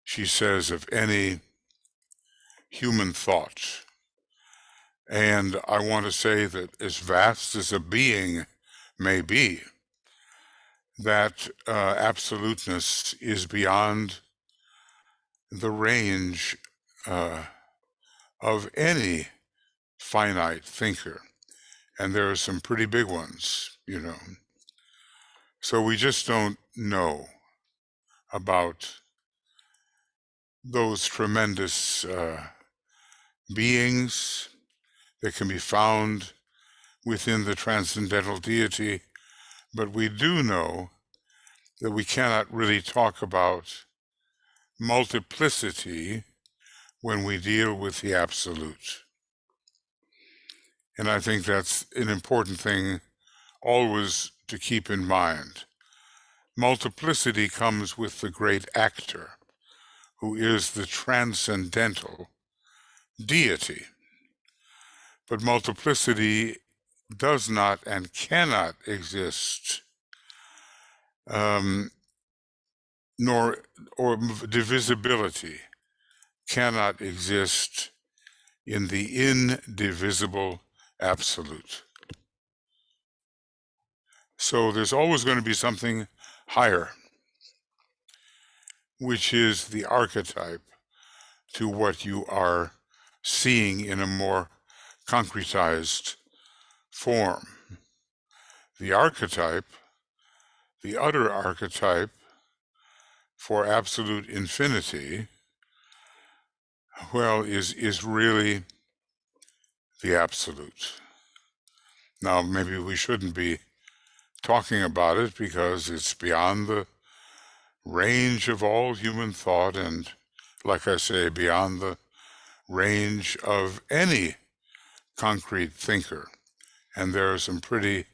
Speaker 1: she says, of any human thought. And I want to say that as vast as a being may be, that absoluteness is beyond the range of any finite thinker. And there are some pretty big ones, you know. So we just don't know about those tremendous beings that can be found within the transcendental deity, but we do know that we cannot really talk about multiplicity when we deal with the absolute. And I think that's an important thing always to keep in mind. Multiplicity comes with the great actor, who is the transcendental deity. But multiplicity does not and cannot exist, or divisibility cannot exist in the indivisible absolute. So there's always going to be something higher, which is the archetype to what you are seeing in a more concretized form. The archetype, the utter archetype for absolute infinity, well, is really the absolute. Now, maybe we shouldn't be talking about it because it's beyond the range of all human thought, and, like I say, beyond the range of any concrete thinker. And there are some pretty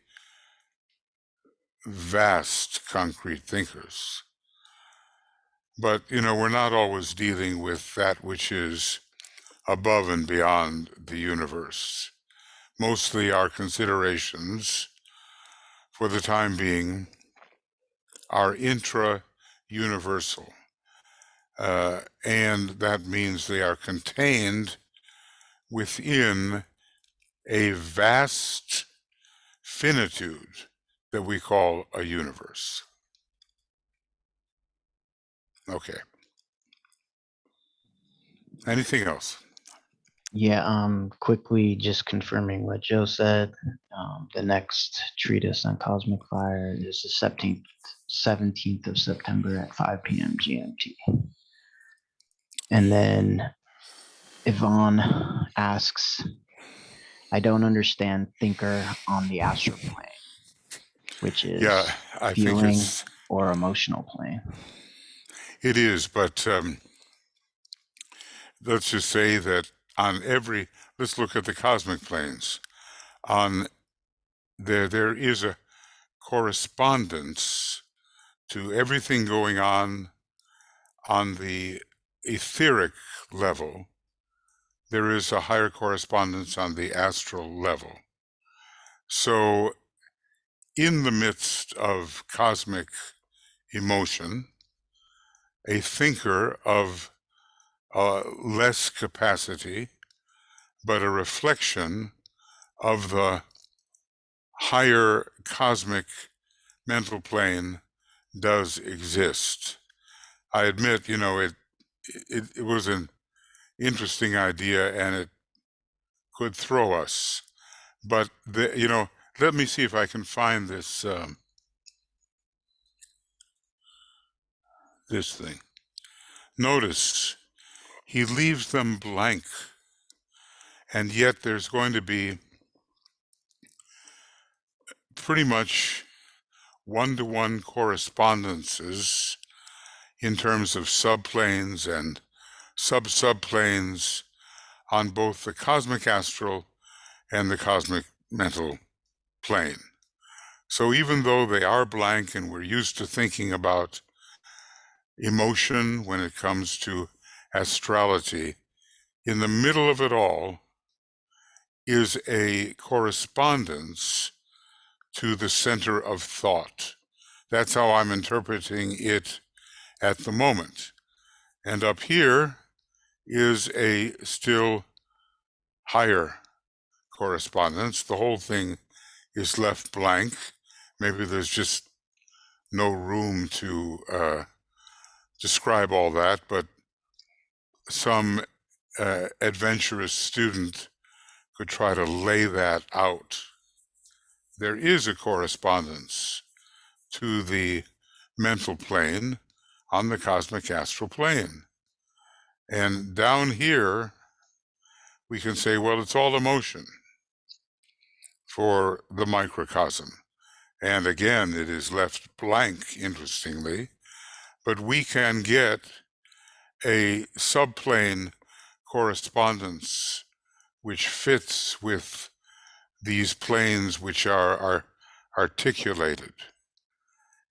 Speaker 1: vast concrete thinkers. But, we're not always dealing with that which is above and beyond the universe. Mostly our considerations, for the time being, are intra-universal. And that means they are contained within a vast finitude that we call a universe. Okay. Anything else?
Speaker 2: Yeah, quickly just confirming what Joe said. The next treatise on cosmic fire is the 17th of September at 5 p.m. GMT. And then Yvonne asks, I don't understand thinker on the astral plane, which is
Speaker 1: I think
Speaker 2: feeling or emotional plane.
Speaker 1: it is, but let's just say that let's look at the cosmic planes. There is a correspondence to everything going on the etheric level. There is a higher correspondence on the astral level. So in the midst of cosmic emotion, a thinker of less capacity, but a reflection of the higher cosmic mental plane does exist. I admit, it was an interesting idea and it could throw us. But, let me see if I can find this, this thing. Notice, he leaves them blank. And yet there's going to be pretty much one-to-one correspondences in terms of subplanes and sub-subplanes on both the cosmic astral and the cosmic mental plane. So even though they are blank and we're used to thinking about emotion when it comes to astrality, in the middle of it all is a correspondence to the center of thought. That's how I'm interpreting it at the moment. And up here is a still higher correspondence. The whole thing is left blank. Maybe there's just no room to describe all that, but some adventurous student could try to lay that out. There is a correspondence to the mental plane on the cosmic astral plane. And down here, we can say, well, it's all emotion for the microcosm. And again, it is left blank, interestingly, but we can get a subplane correspondence which fits with these planes which are articulated.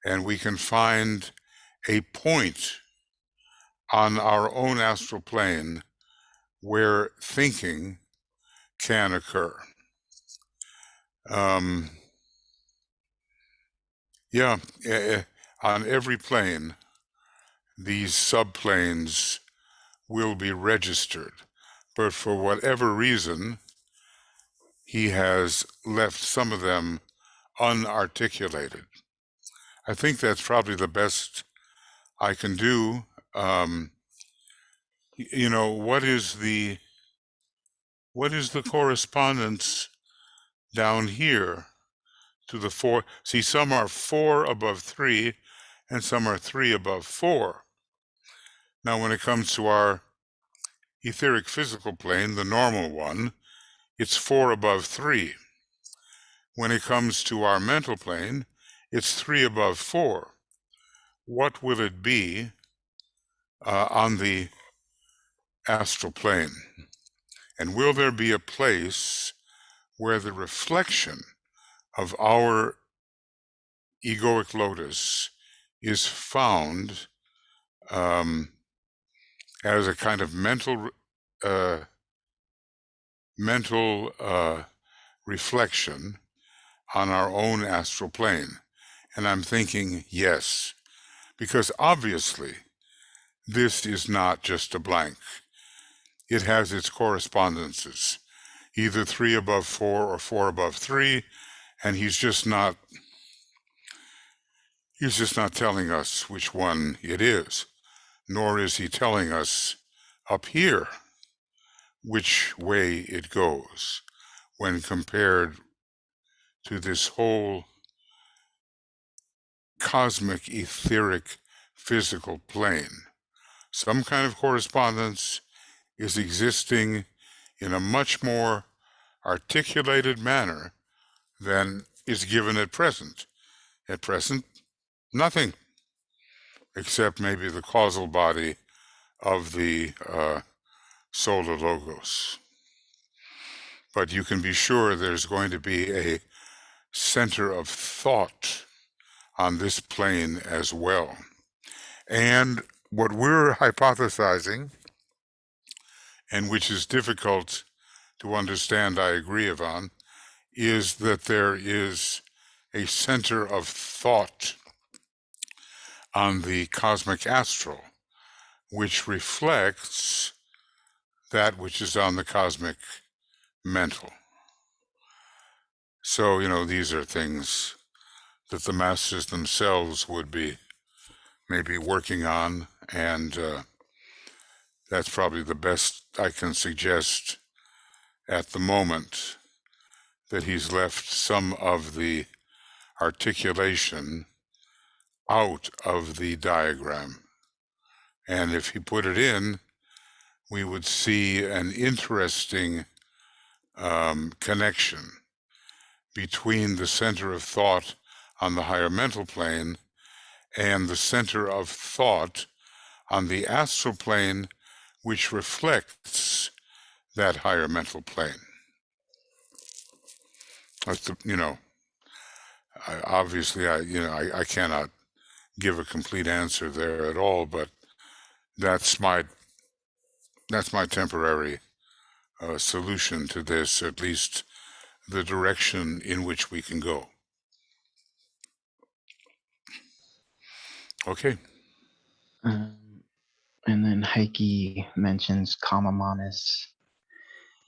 Speaker 1: And we can find a point on our own astral plane where thinking can occur. On every plane, these subplanes will be registered, but for whatever reason, he has left some of them unarticulated. I think that's probably the best I can do. What is the correspondence down here to the 4? See, some are 4 above 3 and some are 3 above 4. Now, when it comes to our etheric physical plane, the normal one, it's 4 above 3. When it comes to our mental plane, it's 3 above 4. What will it be on the astral plane? And will there be a place where the reflection of our egoic lotus is found as a kind of mental reflection on our own astral plane. And I'm thinking, yes, because obviously this is not just a blank. It has its correspondences, either 3 above 4 or 4 above 3, and he's just not telling us which one it is, nor is he telling us up here which way it goes when compared to this whole cosmic, etheric, physical plane. Some kind of correspondence is existing in a much more articulated manner than is given at present. At present, nothing, except maybe the causal body of the solar logos. But you can be sure there's going to be a center of thought on this plane as well. And what we're hypothesizing, and which is difficult to understand, I agree, Yvonne, is that there is a center of thought on the cosmic astral, which reflects that which is on the cosmic mental. So, these are things that the masters themselves would be maybe working on, and that's probably the best I can suggest at the moment, that he's left some of the articulation out of the diagram. And if he put it in, we would see an interesting connection between the center of thought on the higher mental plane and the center of thought on the astral plane, which reflects that higher mental plane. That's obviously I cannot give a complete answer there at all, but that's my temporary solution to this, at least the direction in which we can go. Okay.
Speaker 2: And then Heike mentions Kamamanus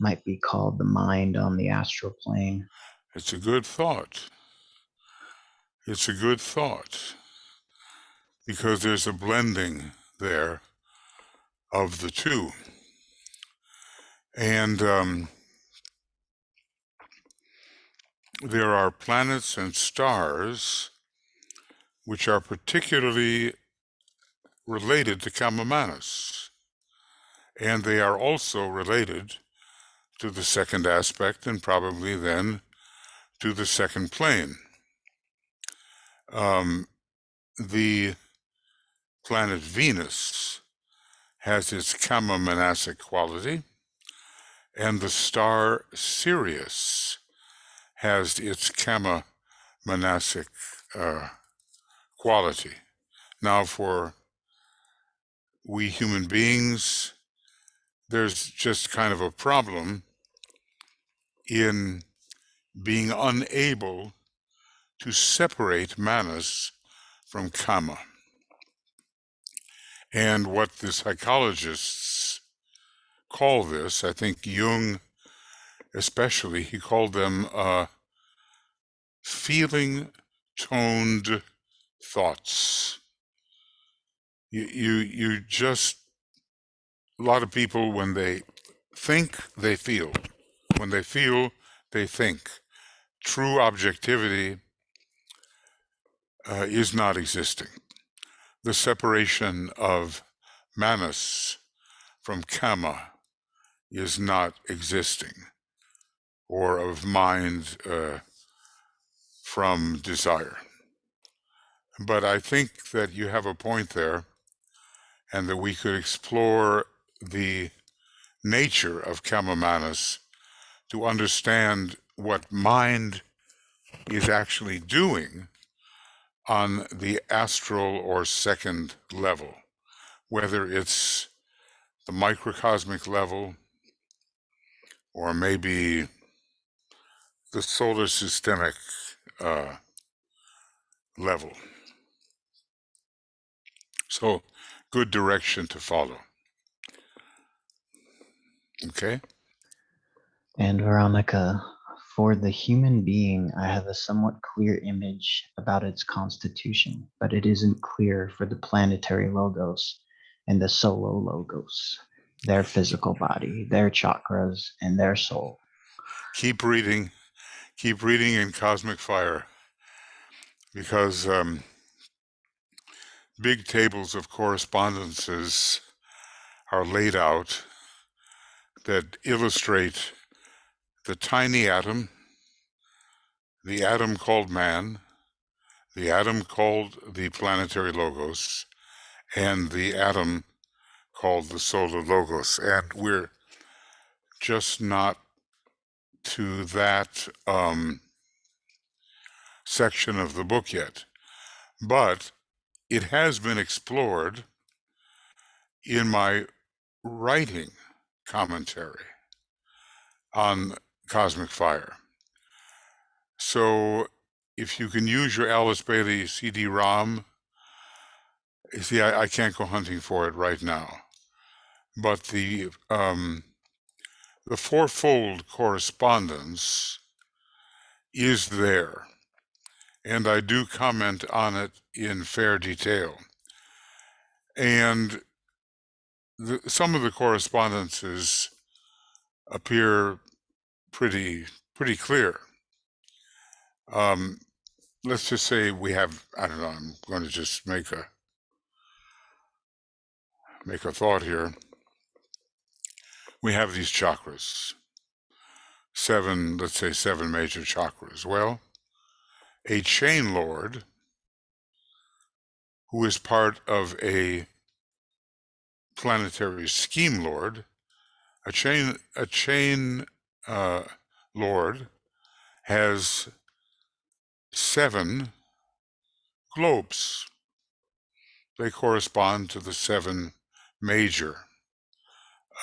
Speaker 2: might be called the mind on the astral plane.
Speaker 1: It's a good thought. It's a good thought, because there's a blending there of the two. And there are planets and stars which are particularly related to Kamamanus, and they are also related to the second aspect, and probably then to the second plane. The planet Venus has its Kama-manasic quality, and the star Sirius has its Kama-manasic quality. Now, for we human beings, there's just kind of a problem in being unable to separate Manas from Kama. And what the psychologists call this, I think Jung especially, he called them feeling-toned thoughts. You just, a lot of people, when they think, they feel. When they feel, they think. True objectivity is not existing. The separation of Manas from Kama is not existing, or of mind from desire. But I think that you have a point there, and that we could explore the nature of Kama-manas to understand what mind is actually doing on the astral or second level, whether it's the microcosmic level or maybe the solar systemic level. So, good direction to follow. Okay?
Speaker 2: And Veronica, for the human being, I have a somewhat clear image about its constitution, but it isn't clear for the planetary logos and the solo logos, their physical body, their chakras, and their soul.
Speaker 1: Keep reading in Cosmic Fire, because big tables of correspondences are laid out that illustrate the tiny atom, the atom called man, the atom called the planetary logos, and the atom called the solar logos. And we're just not to that section of the book yet. But it has been explored in my writing commentary on Cosmic Fire. So if you can use your Alice Bailey CD-ROM, see, I can't go hunting for it right now, but the fourfold correspondence is there, and I do comment on it in fair detail. And some of the correspondences appear pretty clear. Let's just say we have, I don't know, I'm going to just make a thought here. We have these chakras, let's say seven major chakras. Well, a chain lord who is part of a planetary scheme lord, a chain lord has 7 globes. They correspond to the 7 major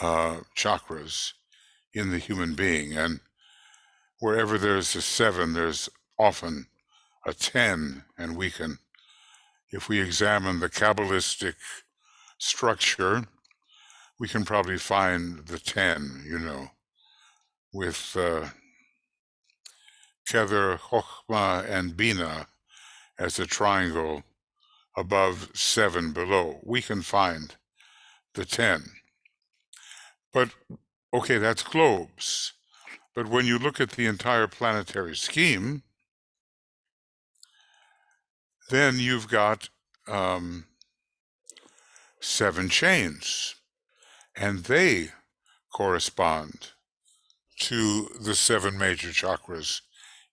Speaker 1: chakras in the human being, and wherever there's a 7, there's often a 10, and we can, if we examine the Kabbalistic structure, we can probably find the 10, with Kether, Chochmah, and Bina as a triangle above 7 below. We can find the 10. But, okay, that's globes. But when you look at the entire planetary scheme, then you've got 7 chains, and they correspond to the 7 major chakras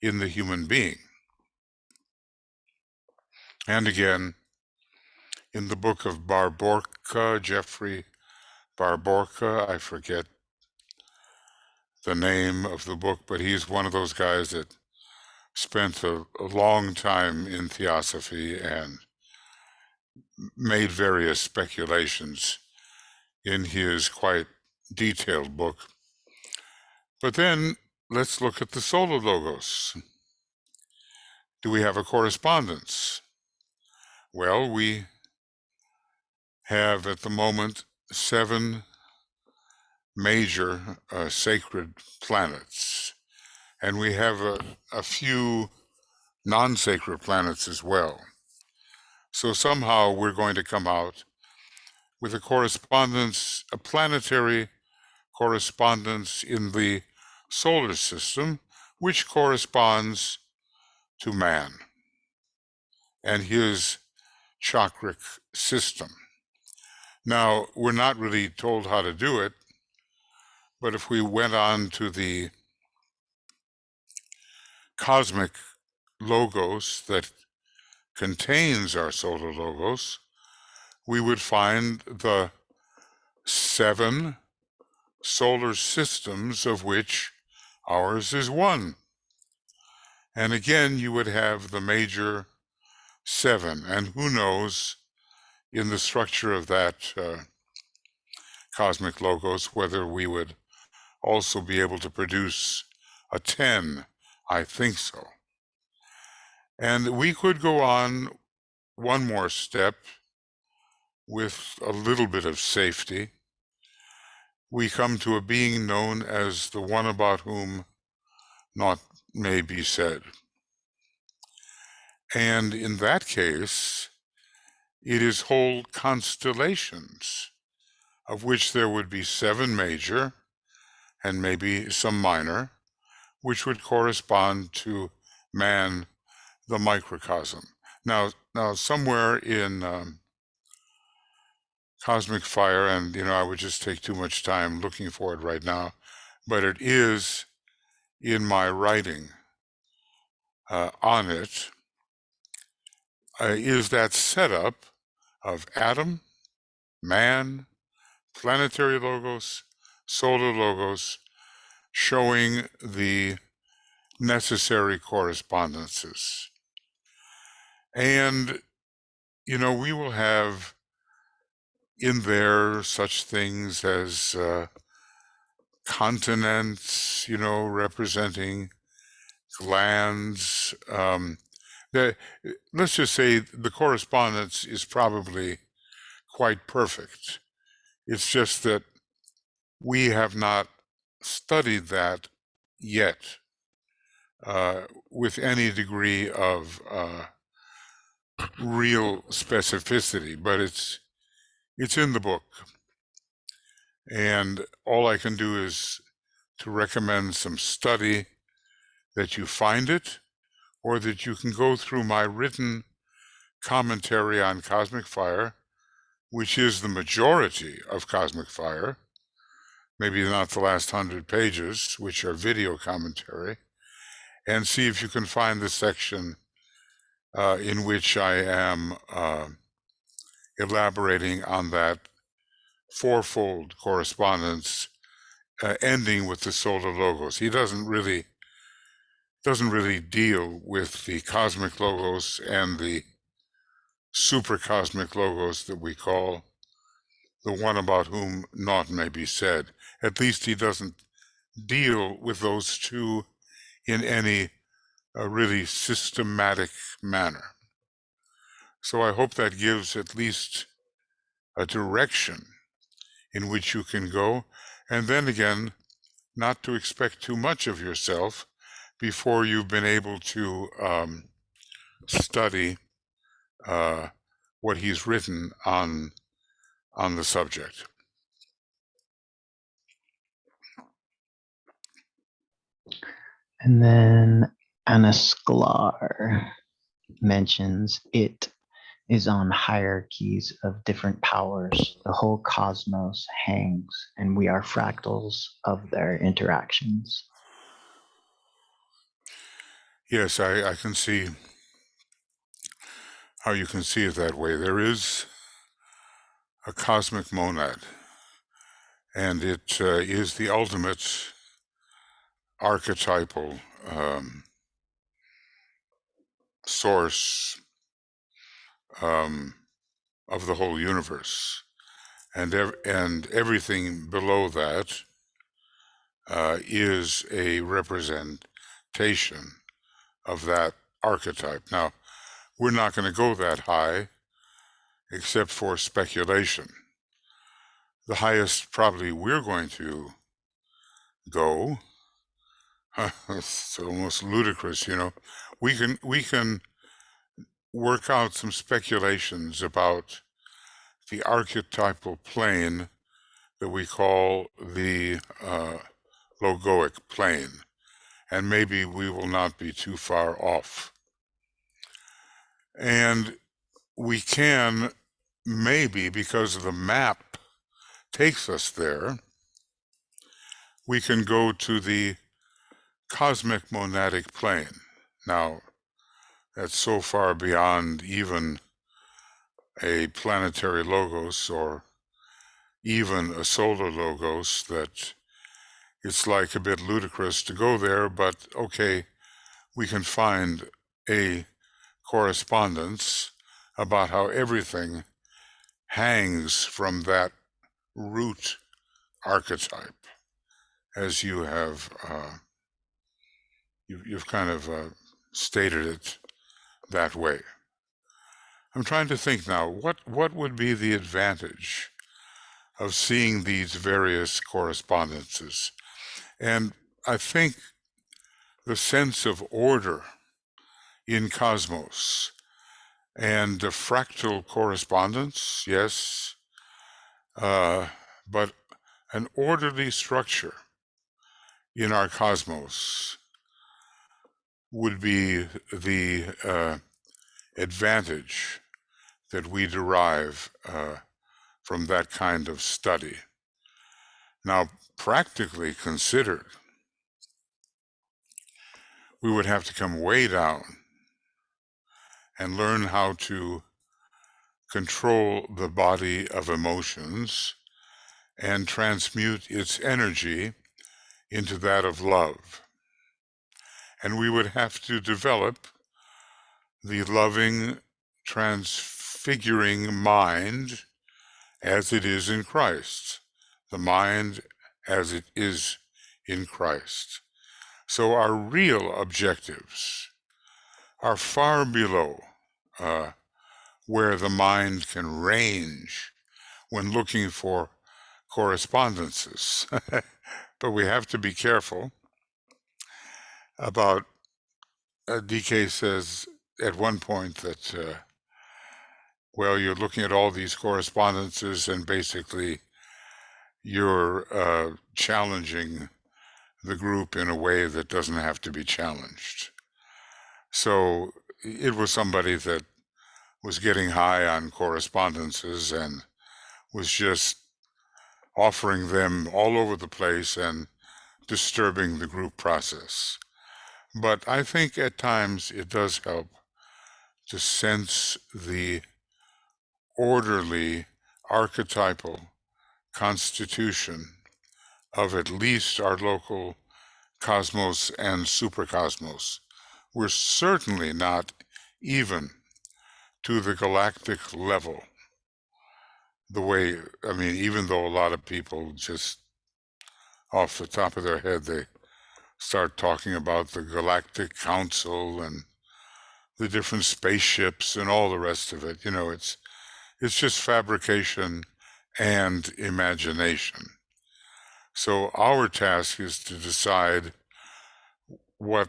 Speaker 1: in the human being. And again, in the book of Barborka, Jeffrey Barborka, I forget the name of the book, but he's one of those guys that spent a long time in theosophy and made various speculations in his quite detailed book. But then let's look at the solar logos. Do we have a correspondence? Well, we have at the moment 7 major sacred planets, and we have a few non-sacred planets as well. So somehow we're going to come out with a correspondence, a planetary correspondence in the solar system, which corresponds to man and his chakric system. Now, we're not really told how to do it, but if we went on to the cosmic logos that contains our solar logos, we would find the 7 solar systems, of which ours is one. And again, you would have the major 7, and who knows in the structure of that cosmic logos, whether we would also be able to produce a 10. I think so. And we could go on one more step with a little bit of safety. We come to a being known as the one about whom naught may be said. And in that case, it is whole constellations, of which there would be 7 major and maybe some minor, which would correspond to man, the microcosm. Now somewhere in Cosmic Fire, and I would just take too much time looking for it right now, but it is in my writing on it, is that setup of atom, man, planetary logos, solar logos, showing the necessary correspondences. And, we will have in there such things as continents, representing glands. Let's just say the correspondence is probably quite perfect. It's just that we have not studied that yet with any degree of real specificity, but it's in the book. And all I can do is to recommend some study, that you find it, or that you can go through my written commentary on Cosmic Fire, which is the majority of Cosmic Fire, maybe not the last 100 pages, which are video commentary, and see if you can find the section in which I am elaborating on that fourfold correspondence, ending with the solar logos. He doesn't really deal with the cosmic logos and the supercosmic logos that we call the one about whom naught may be said. At least he doesn't deal with those two in any really systematic manner. So I hope that gives at least a direction in which you can go, and then again, not to expect too much of yourself before you've been able to study what he's written on the subject.
Speaker 2: And then Anasklar mentions it is on hierarchies of different powers. The whole cosmos hangs, and we are fractals of their interactions.
Speaker 1: Yes, I can see how you can see it that way. There is a cosmic monad, and it is the ultimate archetypal source of the whole universe, and everything below that is a representation of that archetype. Now, we're not going to go that high, except for speculation. The highest probably we're going to go, it's almost ludicrous, we can work out some speculations about the archetypal plane that we call the logoic plane, and maybe we will not be too far off. And we can, maybe because the map takes us there, we can go to the cosmic monadic plane. Now, that's so far beyond even a planetary logos or even a solar logos that it's like a bit ludicrous to go there, but okay, we can find a correspondence about how everything hangs from that root archetype, as you have you've kind of stated it that way. I'm trying to think now, what would be the advantage of seeing these various correspondences? And I think the sense of order in cosmos and the fractal correspondence, yes, but an orderly structure in our cosmos would be the advantage that we derive from that kind of study. Now, practically considered, we would have to come way down and learn how to control the body of emotions and transmute its energy into that of love. And we would have to develop the loving, transfiguring mind as it is in Christ, the mind as it is in Christ. So our real objectives are far below where the mind can range when looking for correspondences. But we have to be careful about, DK says at one point that, well, you're looking at all these correspondences and basically you're challenging the group in a way that doesn't have to be challenged. So it was somebody that was getting high on correspondences and was just offering them all over the place and disturbing the group process. But I think at times it does help to sense the orderly archetypal constitution of at least our local cosmos and supercosmos. We're certainly not even to the galactic level. The way, I mean, even though a lot of people just off the top of their head, they start talking about the Galactic Council and the different spaceships and all the rest of it. You know, it's just fabrication and imagination. So our task is to decide what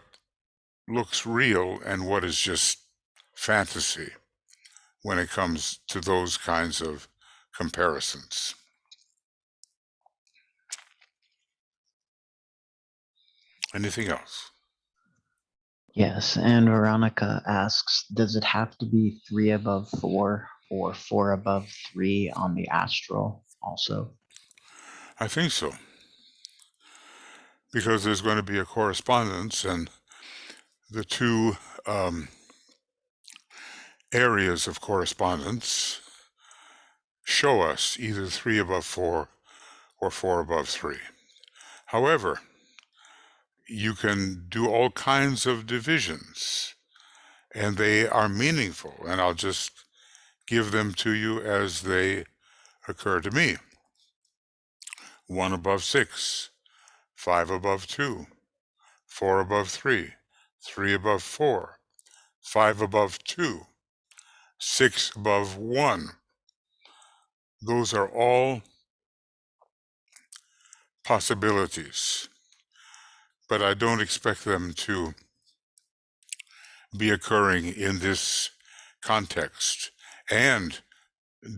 Speaker 1: looks real and what is just fantasy when it comes to those kinds of comparisons. Anything else?
Speaker 2: Yes, and Veronica asks, does it have to be 3 above 4 or 4 above 3 on the astral also?
Speaker 1: I think so. Because there's going to be a correspondence, and the two areas of correspondence show us either 3 above 4 or 4 above 3. However, you can do all kinds of divisions, and they are meaningful, and I'll just give them to you as they occur to me. 1 above 6, 5 above 2, 4 above 3, 3 above 4, 5 above 2, 6 above 1. Those are all possibilities, but I don't expect them to be occurring in this context. And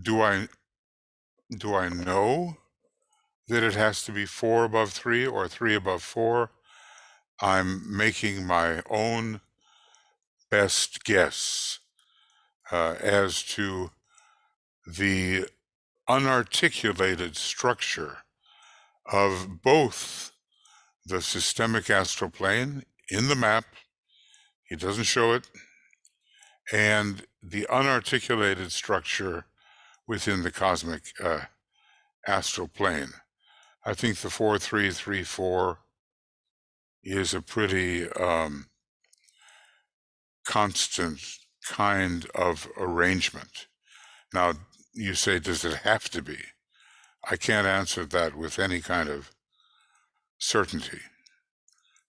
Speaker 1: do I know that it has to be 4 above 3 or 3 above 4? I'm making my own best guess as to the unarticulated structure of both the systemic astral plane in the map, he doesn't show it, and the unarticulated structure within the cosmic astral plane. I think the 4-3-3-4 is a pretty constant kind of arrangement. Now, you say, does it have to be? I can't answer that with any kind of certainty.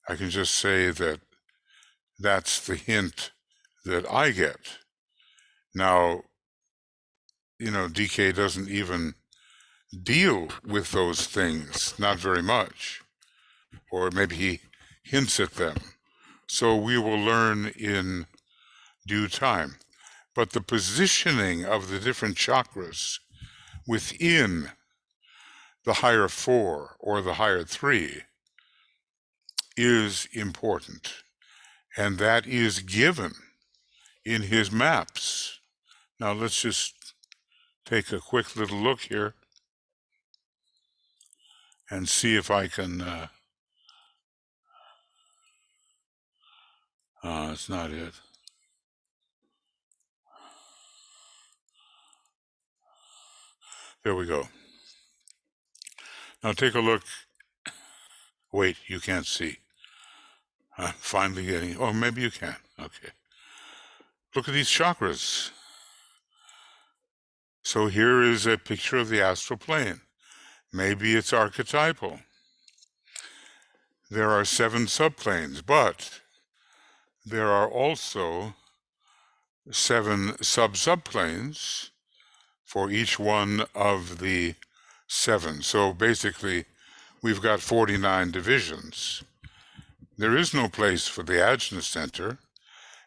Speaker 1: I can just say that that's the hint that I get. Now, DK doesn't even deal with those things, not very much, or maybe he hints at them. So we will learn in due time. But the positioning of the different chakras within the higher 4 or the higher 3 is important. And that is given in his maps. Now let's just take a quick little look here and see if I can, it's not it. There we go. Now take a look. Wait, you can't see. I'm finally getting, oh, maybe you can. Okay. Look at these chakras. So here is a picture of the astral plane. Maybe it's archetypal. There are 7 subplanes, but there are also 7 subplanes for each one of the 7. So basically, we've got 49 divisions. There is no place for the Ajna center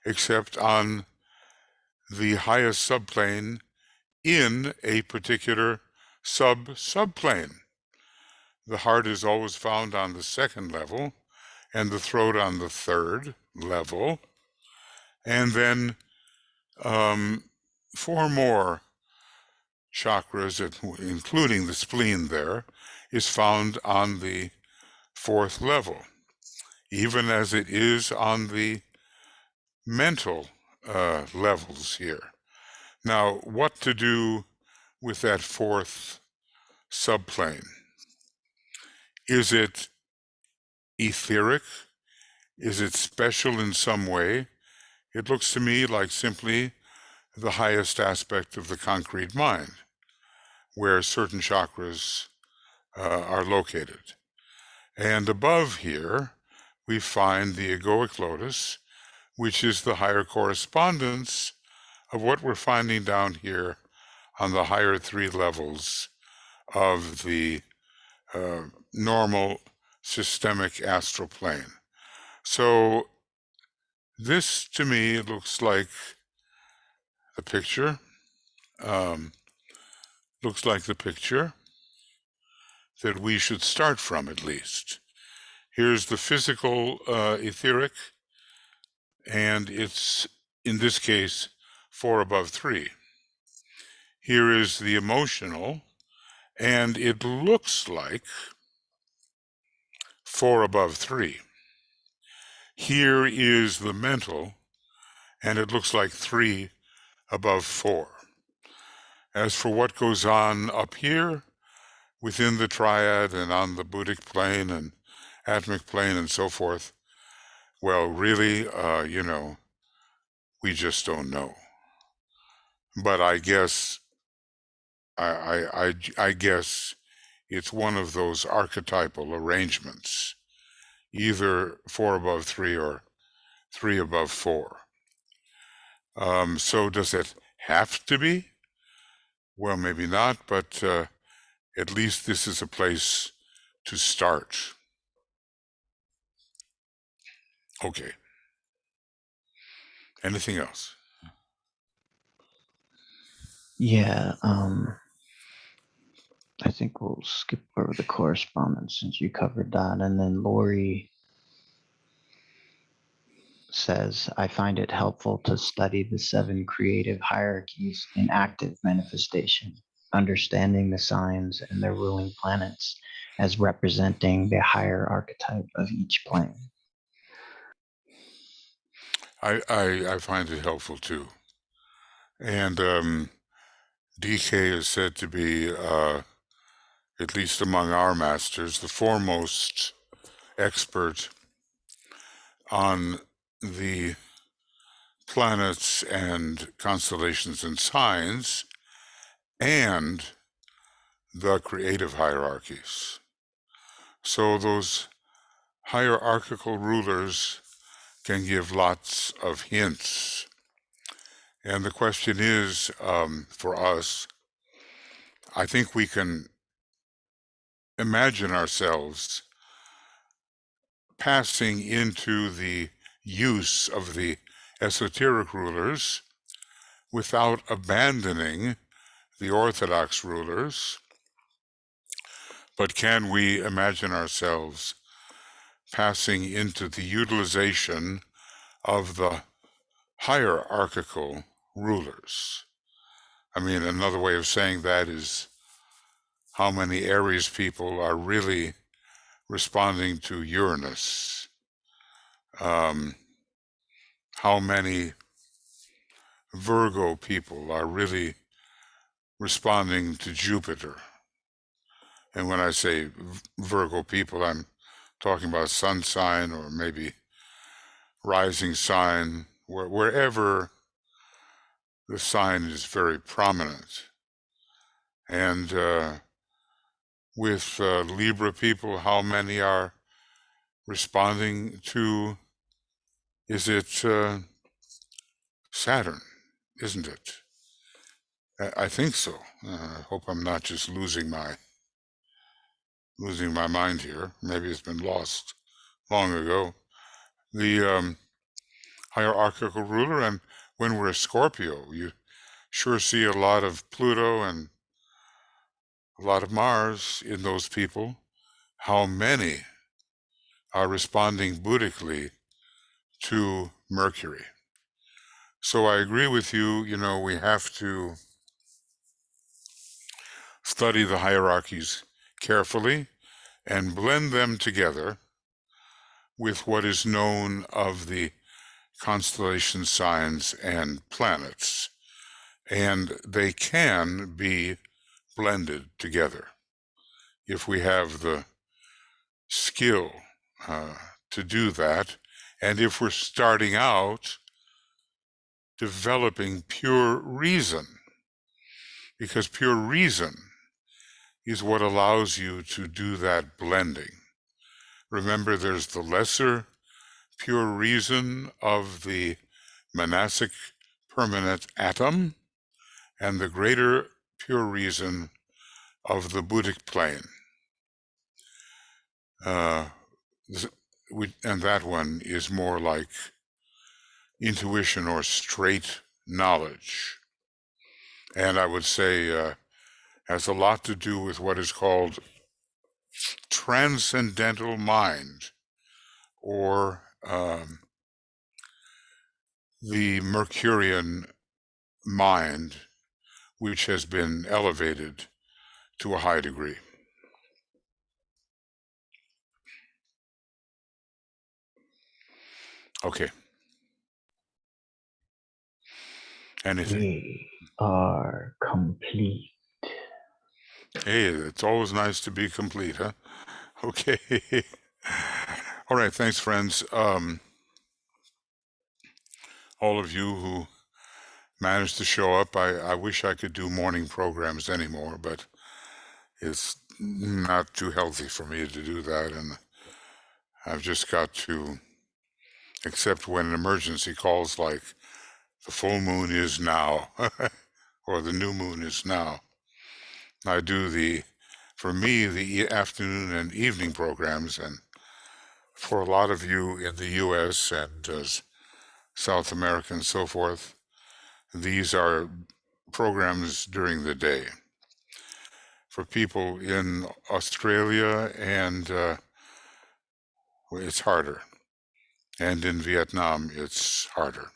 Speaker 1: except on the highest subplane in a particular subplane. The heart is always found on the 2nd level, and the throat on the 3rd level. And then 4 more chakras, including the spleen there, is found on the 4th level, even as it is on the mental levels here. Now, what to do with that 4th subplane? Is it etheric? Is it special in some way? It looks to me like simply the highest aspect of the concrete mind, where certain chakras are located. And above here, we find the egoic lotus, which is the higher correspondence of what we're finding down here on the higher 3 levels of the normal systemic astral plane. So this, to me, looks like the picture. Looks like the picture that we should start from, at least. Here's the physical etheric, and it's, in this case, 4 above 3. Here is the emotional, and it looks like 4 above 3. Here is the mental, and it looks like 3 above 4. As for what goes on up here, within the triad and on the Buddhic plane and atomic plane and so forth, well, really, we just don't know. But I guess, I guess it's one of those archetypal arrangements, either 4 above 3 or 3 above 4. So does it have to be? Well, maybe not, but at least this is a place to start. Okay. Anything else?
Speaker 2: Yeah, I think we'll skip over the correspondence since you covered that. And then Lori says, I find it helpful to study the 7 creative hierarchies in active manifestation, understanding the signs and their ruling planets as representing the higher archetype of each plane.
Speaker 1: I find it helpful too. And DK is said to be, at least among our masters, the foremost expert on the planets and constellations and signs, and the creative hierarchies. So those hierarchical rulers can give lots of hints. And the question is, for us, I think we can imagine ourselves passing into the use of the esoteric rulers without abandoning the orthodox rulers. But can we imagine ourselves passing into the utilization of the hierarchical rulers? I mean, another way of saying that is how many Aries people are really responding to Uranus? How many Virgo people are really responding to Jupiter? And when I say Virgo people, I'm talking about sun sign or maybe rising sign, wherever the sign is very prominent. And with Libra people, how many are responding to, is it Saturn, isn't it? I think so. I hope I'm not just losing my mind here. Maybe it's been lost long ago. The hierarchical ruler, and when we're a Scorpio, you sure see a lot of Pluto and a lot of Mars in those people. How many are responding Buddhically to Mercury? So I agree with you, we have to study the hierarchies carefully and blend them together with what is known of the constellation signs and planets. And they can be blended together if we have the skill to do that, and if we're starting out developing pure reason, because pure reason is what allows you to do that blending. Remember, there's the lesser pure reason of the monastic permanent atom and the greater pure reason of the Buddhic plane. And that one is more like intuition or straight knowledge. And I would say has a lot to do with what is called transcendental mind, or the Mercurian mind, which has been elevated to a high degree. Okay. Anything?
Speaker 2: We are complete.
Speaker 1: Hey, it's always nice to be complete, huh? Okay. All right, thanks, friends. All of you who managed to show up, I wish I could do morning programs anymore, but it's not too healthy for me to do that, and I've just got to accept when an emergency calls like the full moon is now, or the new moon is now. I do for me, the afternoon and evening programs, and for a lot of you in the U.S. and South America and so forth, these are programs during the day. For people in Australia and it's harder, and in Vietnam it's harder.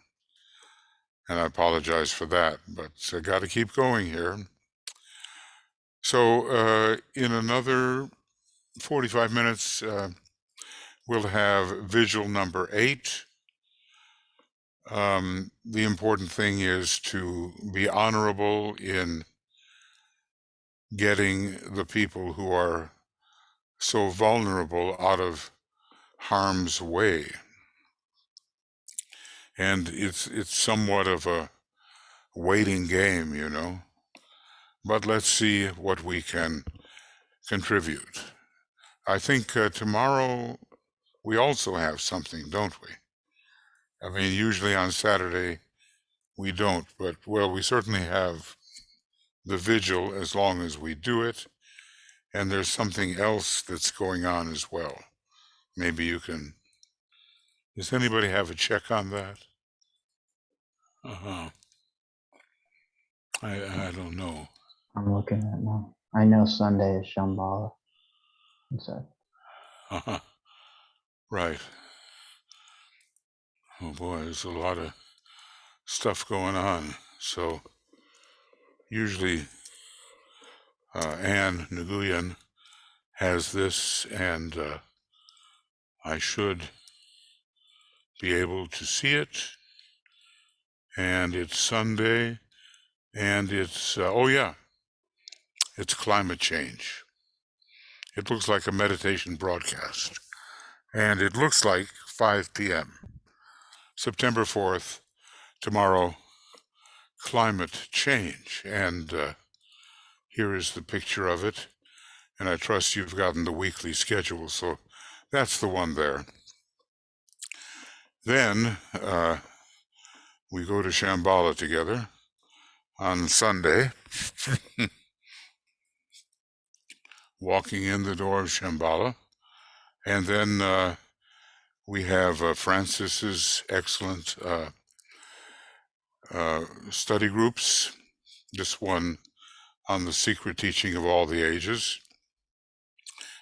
Speaker 1: And I apologize for that, but I got to keep going here. So in another 45 minutes, we'll have vigil number 8. The important thing is to be honorable in getting the people who are so vulnerable out of harm's way. And it's somewhat of a waiting game, but let's see what we can contribute. I think tomorrow we also have something, don't we? I mean, usually on Saturday we don't, but well, we certainly have the vigil as long as we do it, and there's something else that's going on as well. Maybe you can. Does anybody have a check on that? I don't know.
Speaker 2: I'm looking at now. I know Sunday is Shambhala. So.
Speaker 1: Right. Oh boy, there's a lot of stuff going on. So usually Anne Nguyen has this, and I should be able to see it. And it's Sunday, and it's, oh yeah, it's climate change. It looks like a meditation broadcast. And it looks like 5 p.m. September 4th, tomorrow, climate change. And here is the picture of it. And I trust you've gotten the weekly schedule, so that's the one there. Then we go to Shambhala together on Sunday, walking in the door of Shambhala. And then we have Francis's excellent study groups, this one on the secret teaching of all the ages.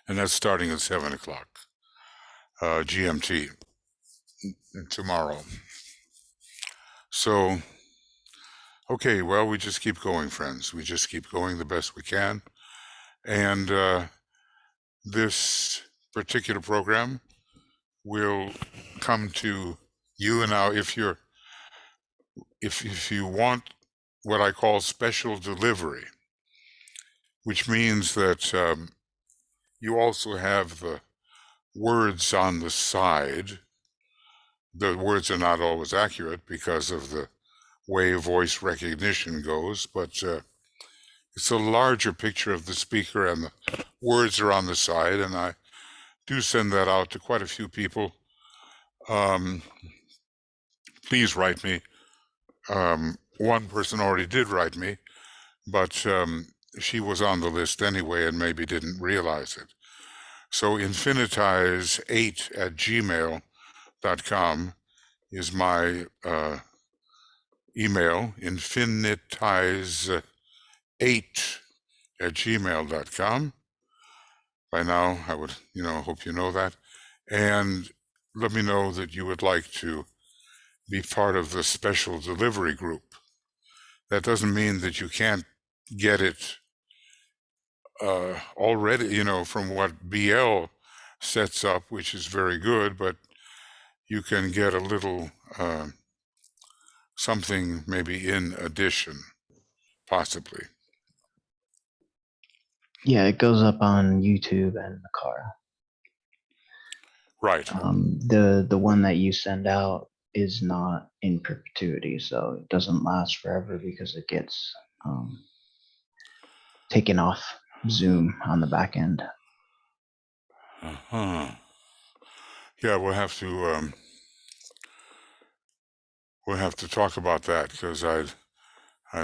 Speaker 1: And that's starting at 7 o'clock GMT tomorrow. So, okay, well, we just keep going, friends. We just keep going the best we can. And this particular program will come to you. And now, if you want what I call special delivery, which means that you also have the words on the side. The words are not always accurate because of the way voice recognition goes, but it's a larger picture of the speaker, and the words are on the side, and I do send that out to quite a few people. Please write me. One person already did write me, but she was on the list anyway and maybe didn't realize it. So infinitize8@gmail.com is my email, infinitize8@gmail.com. By now, I would, hope you know that. And let me know that you would like to be part of the special delivery group. That doesn't mean that you can't get it already, from what BL sets up, which is very good, but you can get a little something maybe in addition, possibly.
Speaker 2: Yeah, it goes up on YouTube and Makara.
Speaker 1: Right.
Speaker 2: The one that you send out is not in perpetuity, so it doesn't last forever because it gets taken off Zoom on the back end.
Speaker 1: Yeah, we'll have to talk about that, because I'd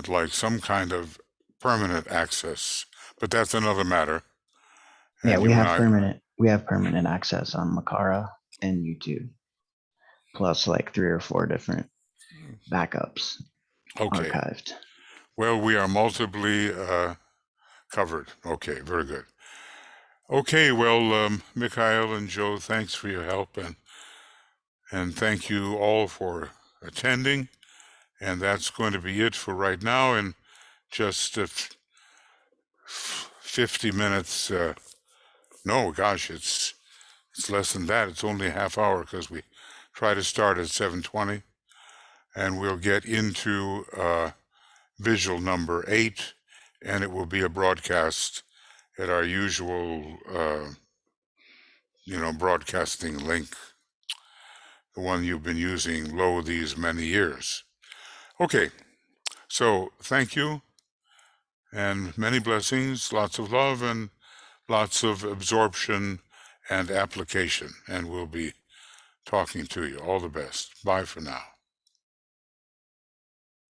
Speaker 1: like some kind of permanent access, but that's another matter.
Speaker 2: Yeah, we have permanent access on Makara and YouTube, plus like 3 or 4 different backups archived.
Speaker 1: Well, we are multiply covered. Okay, very good. Okay, well, Mikhail and Joe, thanks for your help, and thank you all for attending. And that's going to be it for right now. And just 50 minutes. No, gosh, it's less than that. It's only a half hour, because we try to start at 7:20, and we'll get into visual number 8, and it will be a broadcast at our usual, broadcasting link, the one you've been using low these many years. Okay, so thank you, And many blessings, lots of love, and lots of absorption and application. And we'll be talking to you. All the best. Bye for now.